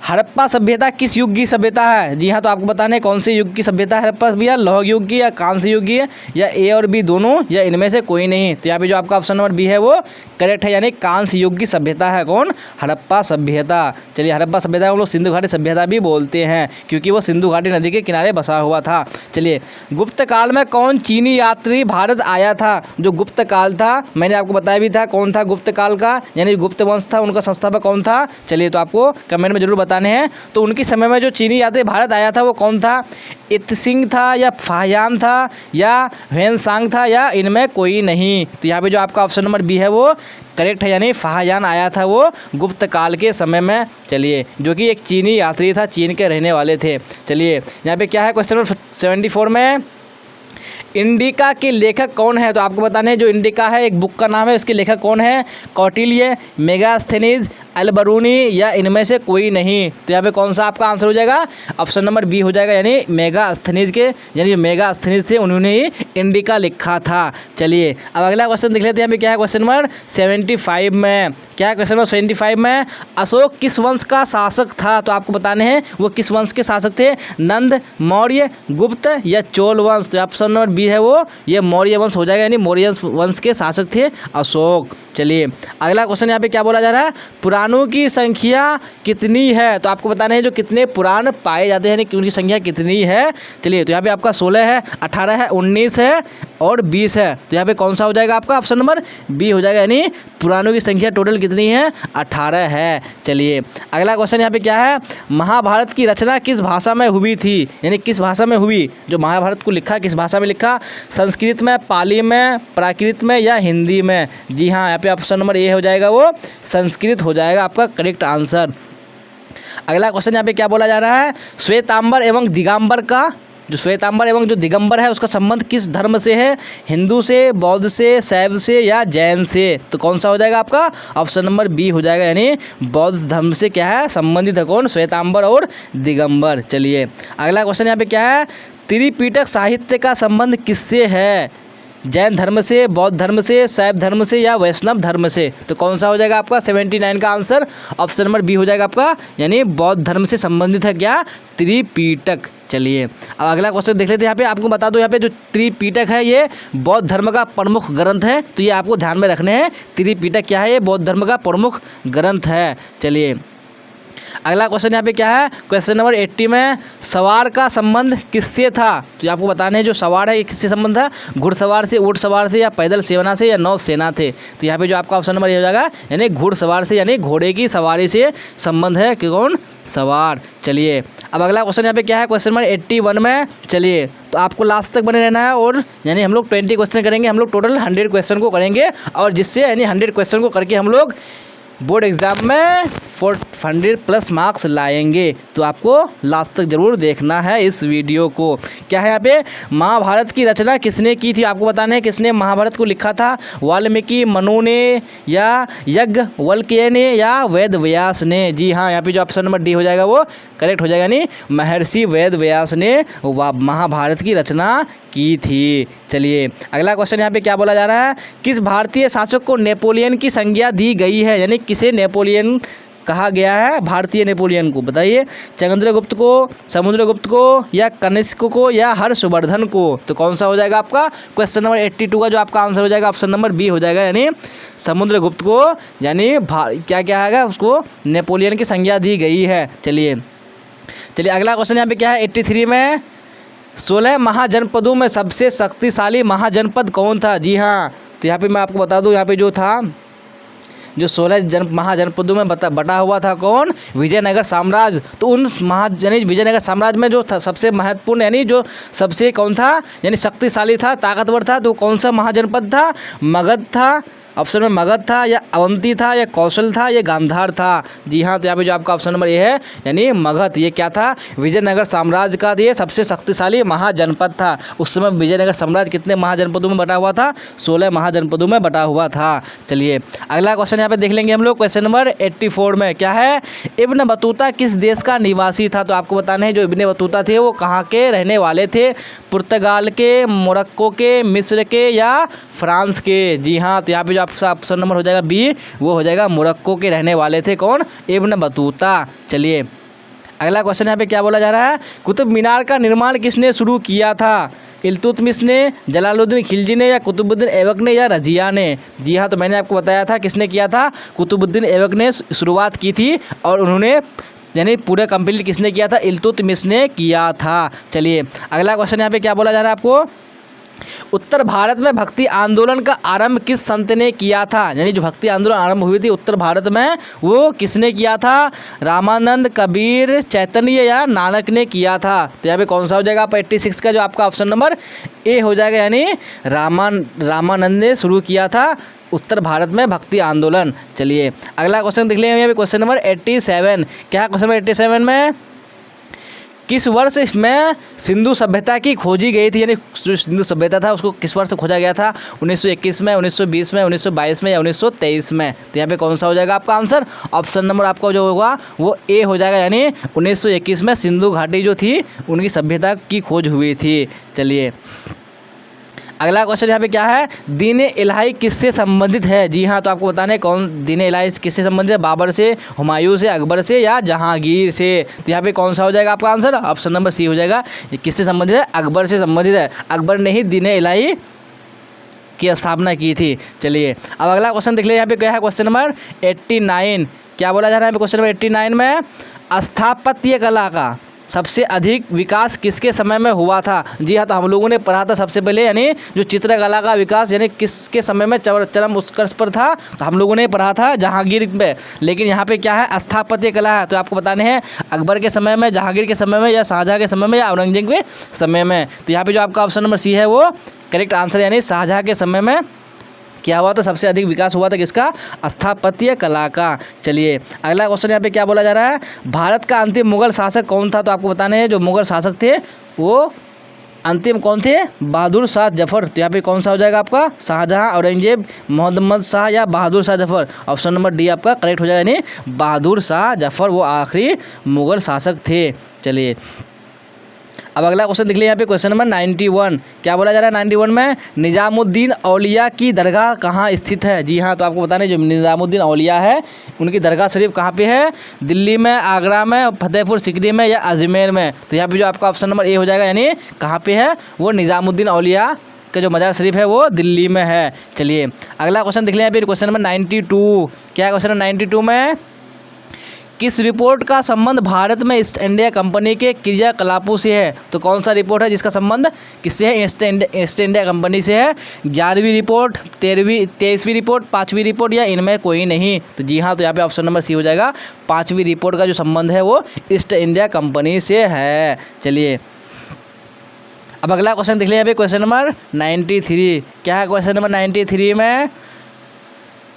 हड़प्पा सभ्यता किस युग की सभ्यता है? जी हाँ, तो आपको बताना है कौन से युग की सभ्यता है हड़प्पा सभ्यता? लौह युग की या कांस्य युग की है या ए और बी दोनों या इनमें से कोई नहीं? तो यहाँ पे जो आपका ऑप्शन नंबर बी है वो करेक्ट है, यानी कांस्य युग की सभ्यता है। कौन? हड़प्पा सभ्यता। चलिए हड़प्पा सभ्यता को हम लोग सिंधु घाटी सभ्यता भी बोलते हैं क्योंकि वो सिंधु घाटी नदी के किनारे बसा हुआ था। चलिए गुप्त काल में कौन चीनी यात्री भारत आया था? जो गुप्त काल था मैंने आपको बताया भी था कौन था गुप्त काल का, यानी गुप्त वंश था, उनका संस्थापक कौन था? चलिए तो आपको कमेंट में जरूर बताने हैं। तो उनके समय में जो चीनी यात्री भारत आया था वो कौन था? इत्सिंग था या फाहियान था या ह्वेनसांग था या इनमें कोई नहीं? तो यहाँ पे जो आपका ऑप्शन नंबर बी है वो करेक्ट है, यानी फाहियान आया था वो गुप्त काल के समय में। चलिए जो कि एक चीनी यात्री था, चीन के रहने वाले थे। चलिए यहाँ पे क्या है? क्वेश्चन नंबर 74 में इंडिका के लेखक कौन है? तो आपको बताना है जो इंडिका है एक बुक का नाम है, इसके लेखक कौन है? कौटिल्य, मेगास्थेनीज, अलबरूनी या इनमें से कोई नहीं? तो यहाँ पे कौन सा आपका आंसर हो जाएगा? ऑप्शन नंबर बी हो जाएगा, यानी मेगास्थनीज के, यानी जो मेगास्थनीज थे उन्होंने ही इंडिका लिखा था। चलिए अब अगला क्वेश्चन देख लेते हैं। यहाँ पे क्या है? क्वेश्चन नंबर 75 में क्या है? क्वेश्चन नंबर 75 में अशोक किस वंश का शासक था? तो आपको बताने हैं वो किस वंश के शासक थे? नंद, मौर्य, गुप्त या चोल वंश? तो ऑप्शन नंबर बी है वो ये मौर्य वंश हो जाएगा, यानी मौर्य वंश के शासक थे अशोक। चलिए अगला क्वेश्चन यहाँ पे क्या बोला जा रहा है? पुराणों की संख्या कितनी है? तो आपको बताना है जो कितने पुराण पाए जाते हैं, यानी उनकी संख्या कितनी है। चलिए तो यहाँ पे आपका 16 है, 18 है, 19 है और 20 है। तो यहाँ पे कौन सा हो जाएगा आपका? ऑप्शन नंबर बी हो जाएगा, यानी पुराणों की संख्या टोटल कितनी है? 18 है। चलिए अगला क्वेश्चन यहाँ पे क्या है? महाभारत की रचना किस भाषा में हुई थी? यानी किस भाषा में हुई? जो महाभारत को लिखा किस भाषा में लिखा? संस्कृत में, पाली में, प्राकृत में या हिंदी में? जी हाँ, यहाँ पे ऑप्शन नंबर ए हो जाएगा वो संस्कृत हो जाएगा आपका करेक्ट आंसर। अगला क्वेश्चन यहाँ पे क्या बोला जा रहा है? श्वेतांबर एवं दिगंबर का जो श्वेतांबर एवं जो दिगंबर है उसका संबंध किस धर्म से है? हिंदू से, बौद्ध से, शैव से या जैन से? तो कौन सा हो जाएगा आपका? ऑप्शन नंबर बी हो जाएगा, यानी बौद्ध धर्म से क्या है? संबंधित है। कौन? श्वेतांबर और दिगंबर। चलिए अगला क्वेश्चन यहाँ पे क्या है? त्रिपिटक साहित्य का संबंध किससे है? जैन धर्म से, बौद्ध धर्म से, शैव धर्म से या वैष्णव धर्म से? तो कौन सा हो जाएगा आपका? 79 का आंसर ऑप्शन नंबर बी हो जाएगा आपका, यानी बौद्ध धर्म से संबंधित है क्या? त्रिपिटक। चलिए अब अगला क्वेश्चन देख लेते हैं। यहाँ पे आपको बता दो, यहाँ पे जो त्रिपिटक है ये बौद्ध धर्म का प्रमुख ग्रंथ है, तो ये आपको ध्यान में रखने हैं। त्रिपिटक क्या है? ये बौद्ध धर्म का प्रमुख ग्रंथ है। चलिए अगला क्वेश्चन यहाँ पे क्या है? क्वेश्चन नंबर 80 में सवार का संबंध किससे था? तो आपको बताने हैं जो सवार है ये किससे संबंध था? घुड़सवार से, ऊँट सवार से या पैदल सेना से या नौ सेना थे? तो यहाँ पे जो आपका ऑप्शन नंबर ये हो जाएगा, यानी घुड़सवार से, यानी घोड़े की सवारी से संबंध है कि कौन? सवार। चलिए अब अगला क्वेश्चन यहाँ पे क्या है? क्वेश्चन नंबर 81 में। चलिए तो आपको लास्ट तक बने रहना है, और यानी हम लोग 20 क्वेश्चन करेंगे, हम लोग टोटल 100 क्वेश्चन को करेंगे, और जिससे यानी 100 क्वेश्चन को करके हम लोग बोर्ड एग्जाम में 400+ मार्क्स लाएंगे। तो आपको लास्ट तक ज़रूर देखना है इस वीडियो को। क्या है यहाँ पे, महाभारत की रचना किसने की थी, आपको बताना है किसने महाभारत को लिखा था। वाल्मीकि, मनु ने या याज्ञवल्क्य ने या वेद व्यास ने। जी हाँ, यहाँ पे जो ऑप्शन नंबर डी हो जाएगा वो करेक्ट हो जाएगा, यानी महर्षि वेद व्यास ने महाभारत की रचना की थी। चलिए अगला क्वेश्चन यहाँ पे क्या बोला जा रहा है, किस भारतीय शासक को नेपोलियन की संज्ञा दी गई है, यानी किसे नेपोलियन कहा गया है, भारतीय नेपोलियन को। बताइए, चंद्रगुप्त को, समुद्रगुप्त को या कनिष्क को या हर्षवर्धन को। तो कौन सा हो जाएगा आपका क्वेश्चन नंबर 82 का जो आपका आंसर हो जाएगा ऑप्शन नंबर बी हो जाएगा, यानी समुद्रगुप्त को, यानी क्या क्या है उसको नेपोलियन की संज्ञा दी गई है। चलिए अगला क्वेश्चन यहाँ पे क्या है, 83 में 16 महाजनपदों में सबसे शक्तिशाली महाजनपद कौन था। जी हाँ, तो यहाँ पे मैं आपको बता दूँ, यहाँ पे जो था, जो 16 महाजनपदों में बटा हुआ था कौन, विजयनगर साम्राज्य। तो उन विजयनगर साम्राज्य में जो सबसे महत्वपूर्ण, यानी जो सबसे कौन था, यानी शक्तिशाली था, ताकतवर था, तो कौन सा महाजनपद था, मगध था। ऑप्शन में मगध था या अवंती था या कौशल था या गांधार था। जी हाँ, तो यहाँ पे जो आपका ऑप्शन नंबर ए है, यानी मगध, ये क्या था, विजयनगर साम्राज्य का ये सबसे शक्तिशाली महाजनपद था। उस समय विजयनगर साम्राज्य कितने महाजनपदों में बटा हुआ था, 16 महाजनपदों में बटा हुआ था। चलिए अगला क्वेश्चन यहाँ पे देख लेंगे हम लोग, क्वेश्चन नंबर 84 में क्या है, इब्न बतूता किस देश का निवासी था। तो आपको बताना है जो इब्न बतूता थे वो कहाँ के रहने वाले थे, पुर्तगाल के, मोरक्को के, मिस्र के या फ्रांस के। जी हाँ, तो यहाँ पे जो आपका ऑप्शन नंबर हो जाएगा बी, वो हो जाएगा मोरक्को के रहने वाले थे कौन, इब्न बतूता। चलिए अगला क्वेश्चन यहाँ पे क्या बोला जा रहा है, कुतुब मीनार का निर्माण किसने शुरू किया था, इल्तुतमिश ने, जलालुद्दीन खिलजी ने या कुतुबुद्दीन ऐबक ने या रजिया ने। जी हाँ, तो मैंने आपको बताया था किसने किया था, कुतुबुद्दीन ऐबक ने शुरुआत की थी और उन्होंने, यानी पूरे कंप्लीट किसने किया था, इल्तुतमिश ने किया था। चलिए अगला क्वेश्चन यहाँ पे क्या बोला जा रहा है आपको, उत्तर भारत में भक्ति आंदोलन का आरंभ किस संत ने किया था, यानी जो भक्ति आंदोलन आरंभ हुई थी उत्तर भारत में वो किसने किया था, रामानंद, कबीर, चैतन्य या नानक ने किया था। तो यहाँ पे कौन सा हो जाएगा, 86 का जो आपका ऑप्शन नंबर ए हो जाएगा, यानी रामानंद ने शुरू किया था उत्तर भारत में भक्ति आंदोलन। चलिए अगला क्वेश्चन देख लेंगे, यहाँ पे क्वेश्चन नंबर 87, क्या है क्वेश्चन नंबर 87 में, किस वर्ष इसमें सिंधु सभ्यता की खोजी गई थी, यानी जो सिंधु सभ्यता था उसको किस वर्ष खोजा गया था, 1921 में, 1920 में, 1922 में या 1923 में। तो यहाँ पे कौन सा हो जाएगा आपका आंसर, ऑप्शन नंबर आपका जो होगा वो ए हो जाएगा, यानी 1921 में सिंधु घाटी जो थी उनकी सभ्यता की खोज हुई थी। चलिए अगला क्वेश्चन यहाँ पे क्या है, दीन इलाही किससे संबंधित है। जी हाँ, तो आपको बताना है कौन दीन इलाही किससे संबंधित है, बाबर से, हुमायूं से, अकबर से या जहांगीर से। तो यहाँ पे कौन सा हो जाएगा आपका आंसर, ऑप्शन नंबर सी हो जाएगा, ये किससे संबंधित है, अकबर से संबंधित है। अकबर ने ही दीन इलाही की स्थापना की थी। चलिए अब अगला क्वेश्चन देख लिया, यहाँ पे क्या है क्वेश्चन नंबर 89, क्या बोला जा रहा है क्वेश्चन नंबर 89 में, स्थापत्य कला का सबसे अधिक विकास किसके समय में हुआ था। जी हाँ, तो हम लोगों ने पढ़ा था सबसे पहले, यानी जो चित्रकला का विकास यानी किसके समय में चरम उत्कर्ष पर था, तो हम लोगों ने पढ़ा था जहांगीर में। लेकिन यहाँ पे क्या है, स्थापत्य कला है, तो आपको बताने हैं अकबर के समय में, जहांगीर के समय में या शाहजहाँ के समय में या औरंगजेब के समय में। तो यहाँ पर जो आपका ऑप्शन नंबर सी है वो करेक्ट आंसर, यानी शाहजहाँ के समय में क्या हुआ था, सबसे अधिक विकास हुआ था किसका, स्थापत्य कला का। चलिए अगला क्वेश्चन यहाँ पे क्या बोला जा रहा है, भारत का अंतिम मुगल शासक कौन था। तो आपको बताने हैं जो मुगल शासक थे वो अंतिम कौन थे, बहादुर शाह जफर। तो यहाँ पे कौन सा हो जाएगा आपका, शाहजहाँ, औरंगजेब, मोहम्मद शाह या Bahadur Shah Zafar. Option number D आपका करेक्ट हो जाएगा, यानी बहादुर शाह जफर वो आखिरी मुगल शासक थे। चलिए अब अगला क्वेश्चन देख लिया, यहाँ पे क्वेश्चन नंबर 91, क्या बोला जा रहा है 91 में, निजामुद्दीन औलिया की दरगाह कहाँ स्थित है। जी हाँ, तो आपको बताना है जो निजामुद्दीन औलिया है उनकी दरगाह शरीफ कहाँ पे है, दिल्ली में, आगरा में, फतेहपुर सीकरी में या अजमेर में। तो यहाँ पे जो आपका ऑप्शन नंबर ए हो जाएगा, यानी कहाँ पे है वो निजामुद्दीन औलिया का जो मजार शरीफ है वो दिल्ली में है। चलिए अगला क्वेश्चन देख लिया, यहाँ पे क्वेश्चन नंबर 92, क्या है क्वेश्चन नंबर 92 में, किस रिपोर्ट का संबंध भारत में ईस्ट इंडिया कंपनी के क्रियाकलापों से है। तो कौन सा रिपोर्ट है जिसका संबंध किससे है, ईस्ट इंडिया कंपनी से है। 11वीं रिपोर्ट, 23वीं रिपोर्ट, 5वीं रिपोर्ट या इनमें कोई नहीं। तो जी हाँ, तो यहाँ पे ऑप्शन नंबर सी हो जाएगा, 5वीं रिपोर्ट का जो संबंध है वो ईस्ट इंडिया कंपनी से है। चलिए अब अगला क्वेश्चन देख लिया, यहाँ पे क्वेश्चन नंबर 93, क्या है क्वेश्चन नंबर 93 में,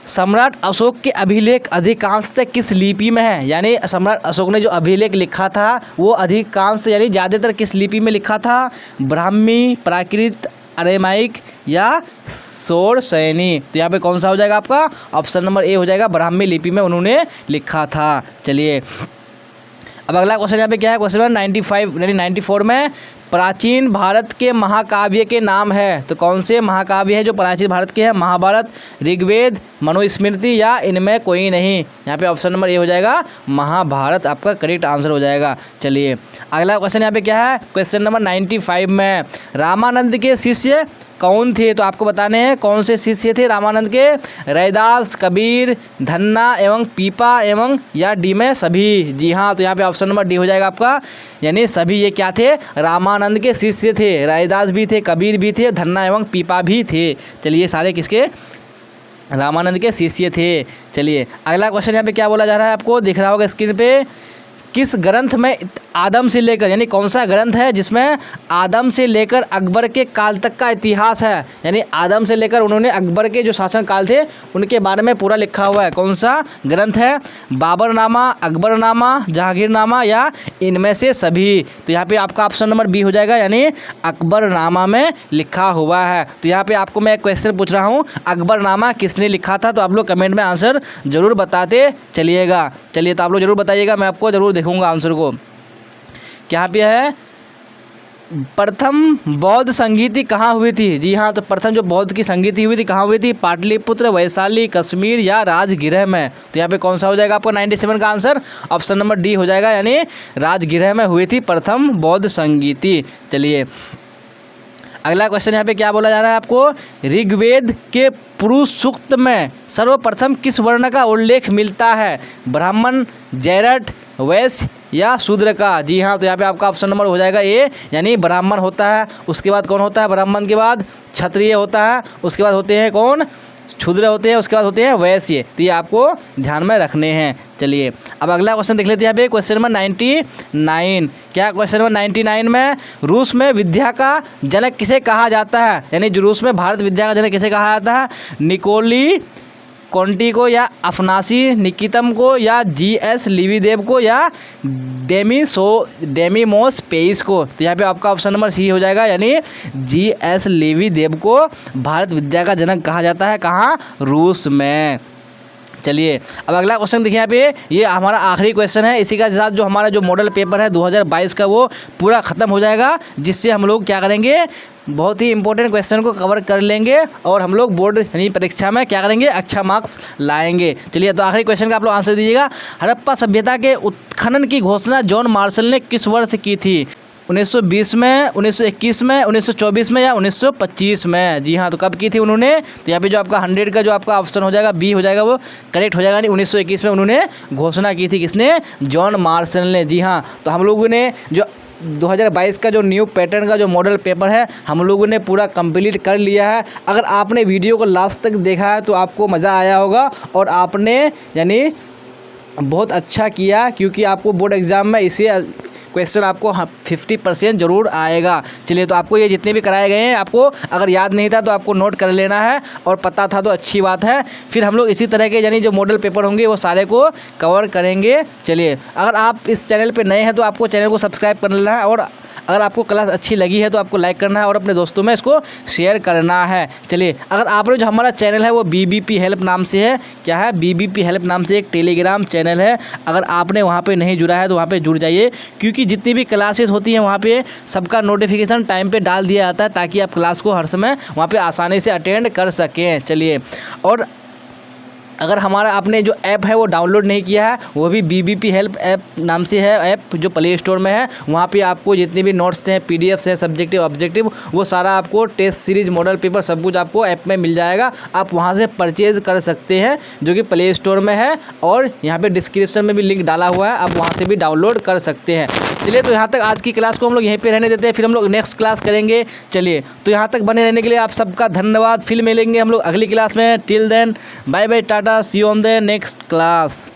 सम्राट अशोक के अभिलेख अधिकांशतः किस लिपि में है? यानी सम्राट अशोक ने जो अभिलेख लिखा था वो अधिकांश यानी ज़्यादातर किस लिपि में लिखा था? ब्राह्मी, प्राकृत, अरेमाइक या शौरसेनी? तो यहाँ पे कौन सा हो जाएगा आपका? ऑप्शन नंबर ए हो जाएगा, ब्राह्मी लिपि में उन्होंने लिखा था। चलिए अब अगला क्वेश्चन यहाँ पे क्या है? क्वेश्चन नंबर 95 यानी 94 में प्राचीन भारत के महाकाव्य के नाम है। तो कौन से महाकाव्य है जो प्राचीन भारत के हैं? महाभारत, ऋग्वेद, मनुस्मृति या इनमें कोई नहीं? यहाँ पे ऑप्शन नंबर ए हो जाएगा, महाभारत आपका करेक्ट आंसर हो जाएगा। चलिए अगला क्वेश्चन यहाँ पे क्या है? क्वेश्चन नंबर 95 में रामानंद के शिष्य कौन थे? तो आपको बताने हैं कौन से शिष्य थे रामानंद के? रैदास, कबीर, धन्ना एवं पीपा एवं या डी में सभी? जी हाँ, तो यहाँ पे ऑप्शन नंबर डी हो जाएगा आपका, यानी सभी ये क्या थे? रामानंद के शिष्य थे। रैदास भी थे, कबीर भी थे, धन्ना एवं पीपा भी थे। चलिए सारे किसके? रामानंद के शिष्य थे। चलिए अगला क्वेश्चन यहाँ पे क्या बोला जा रहा है आपको दिख रहा होगा स्क्रीन पे। किस ग्रंथ में आदम से लेकर यानी कौन सा ग्रंथ है जिसमें आदम से लेकर अकबर के काल तक का इतिहास है? यानी आदम से लेकर उन्होंने अकबर के जो शासन काल थे उनके बारे में पूरा लिखा हुआ है। कौन सा ग्रंथ है? बाबरनामा, अकबरनामा, जहांगीरनामा या इनमें से सभी? तो यहाँ पे आपका ऑप्शन नंबर बी हो जाएगा, यानी अकबरनामा में लिखा हुआ है। तो यहाँ पे आपको मैं एक क्वेश्चन पूछ रहा हूँ, अकबरनामा किसने लिखा था? तो आप लोग कमेंट में आंसर जरूर बताते चलिएगा। चलिए तो आप लोग जरूर बताइएगा, मैं आपको जरूर देखूंगा आंसर को। क्या पे है? प्रथम बौद्ध संगीति कहाँ हुई थी? जी हाँ, तो प्रथम जो बौद्ध की संगीति हुई थी कहाँ हुई थी? पाटलिपुत्र, वैशाली, कश्मीर या राजगृह में? तो यहाँ पे कौन सा हो जाएगा आपका 97 का आंसर? ऑप्शन नंबर डी हो जाएगा, यानी राजगृह में हुई थी प्रथम बौद्ध संगीति। चलिए अगला क्वेश्चन यहाँ पे क्या बोला जा रहा है आपको? ऋग्वेद के पुरुष सूक्त में सर्वप्रथम किस वर्ण का उल्लेख मिलता है? ब्राह्मण, जैरठ, वैश्य या शूद्र का? जी हाँ, तो यहाँ पे आपका ऑप्शन नंबर हो जाएगा ए, यानी ब्राह्मण होता है। उसके बाद कौन होता है? ब्राह्मण के बाद क्षत्रिय होता है, उसके बाद होते हैं कौन? शूद्र होते हैं, उसके बाद होते हैं वैश्य। तो ये आपको ध्यान में रखने हैं। चलिए अब अगला क्वेश्चन देख लेते हैं यहाँ पे क्वेश्चन नंबर 99। क्या क्वेश्चन नंबर 99 में रूस में विद्या का जनक किसे कहा जाता है? यानी जो रूस में भारत विद्या का जनक किसे कहा जाता है? निकोली कॉन्टी को या अफनासी निकितम को या जीएस लिविदेव को या डेमिमोस पेइस को? तो यहाँ पे आपका ऑप्शन नंबर सी हो जाएगा, यानी जीएस लिविदेव को भारत विद्या का जनक कहा जाता है। कहाँ? रूस में। चलिए अब अगला क्वेश्चन देखिए यहाँ पे, ये हमारा आखिरी क्वेश्चन है। इसी के साथ जो हमारा जो मॉडल पेपर है 2022 का वो पूरा ख़त्म हो जाएगा, जिससे हम लोग क्या करेंगे? बहुत ही इंपॉर्टेंट क्वेश्चन को कवर कर लेंगे और हम लोग बोर्ड यानी परीक्षा में क्या करेंगे? अच्छा मार्क्स लाएंगे। चलिए तो आखिरी क्वेश्चन का आप लोग आंसर दीजिएगा। हड़प्पा सभ्यता के उत्खनन की घोषणा जॉन मार्शल ने किस वर्ष की थी? 1920 में, 1921 में, 1924 में या 1925 में? जी हाँ, तो कब की थी उन्होंने? तो यहाँ पे जो आपका 100 का जो आपका ऑप्शन हो जाएगा बी हो जाएगा, वो करेक्ट हो जाएगा। यानी 1921 में उन्होंने घोषणा की थी। किसने? जॉन मार्शल ने। जी हाँ, तो हम लोगों ने जो 2022 का जो न्यू पैटर्न का जो मॉडल पेपर है हम लोगों ने पूरा कंप्लीट कर लिया है। अगर आपने वीडियो को लास्ट तक देखा है तो आपको मज़ा आया होगा और आपने यानी बहुत अच्छा किया, क्योंकि आपको बोर्ड एग्ज़ाम में इसी क्वेश्चन आपको 50% ज़रूर आएगा। चलिए तो आपको ये जितने भी कराए गए हैं आपको अगर याद नहीं था तो आपको नोट कर लेना है, और पता था तो अच्छी बात है। फिर हम लोग इसी तरह के यानी जो मॉडल पेपर होंगे वो सारे को कवर करेंगे। चलिए अगर आप इस चैनल पे नए हैं तो आपको चैनल को सब्सक्राइब कर लेना है, और अगर आपको क्लास अच्छी लगी है तो आपको लाइक करना है और अपने दोस्तों में इसको शेयर करना है। चलिए अगर आपने जो हमारा चैनल है वो बीबीपी हेल्प नाम से है, क्या है? बीबीपी हेल्प नाम से एक टेलीग्राम चैनल है। अगर आपने वहाँ पे नहीं जुड़ा है तो वहाँ पे जुड़ जाइए, क्योंकि जितनी भी क्लासेस होती हैं वहाँ पे सबका नोटिफिकेशन टाइम पे डाल दिया जाता है, ताकि आप क्लास को हर समय वहाँ पे आसानी से अटेंड कर सकें। चलिए, और अगर हमारा आपने जो ऐप है वो डाउनलोड नहीं किया है, वो भी बीबीपी हेल्प ऐप नाम से है ऐप, जो प्ले स्टोर में है। वहाँ पे आपको जितने भी नोट्स हैं, पीडीएफ्स हैं, सब्जेक्टिव ऑब्जेक्टिव, वो सारा आपको टेस्ट सीरीज, मॉडल पेपर सब कुछ आपको ऐप में मिल जाएगा। आप वहाँ से परचेज़ कर सकते हैं, जो कि प्ले स्टोर में है, और यहाँ पे डिस्क्रिप्शन में भी लिंक डाला हुआ है, आप वहाँ से भी डाउनलोड कर सकते हैं। चलिए तो यहाँ तक आज की क्लास को हम लोग यहीं पे रहने देते हैं, फिर हम लोग नेक्स्ट क्लास करेंगे। चलिए तो यहाँ तक बने रहने के लिए आप सबका धन्यवाद। फिर मिलेंगे हम लोग अगली क्लास में। Till then bye bye, tata, see you on the next class.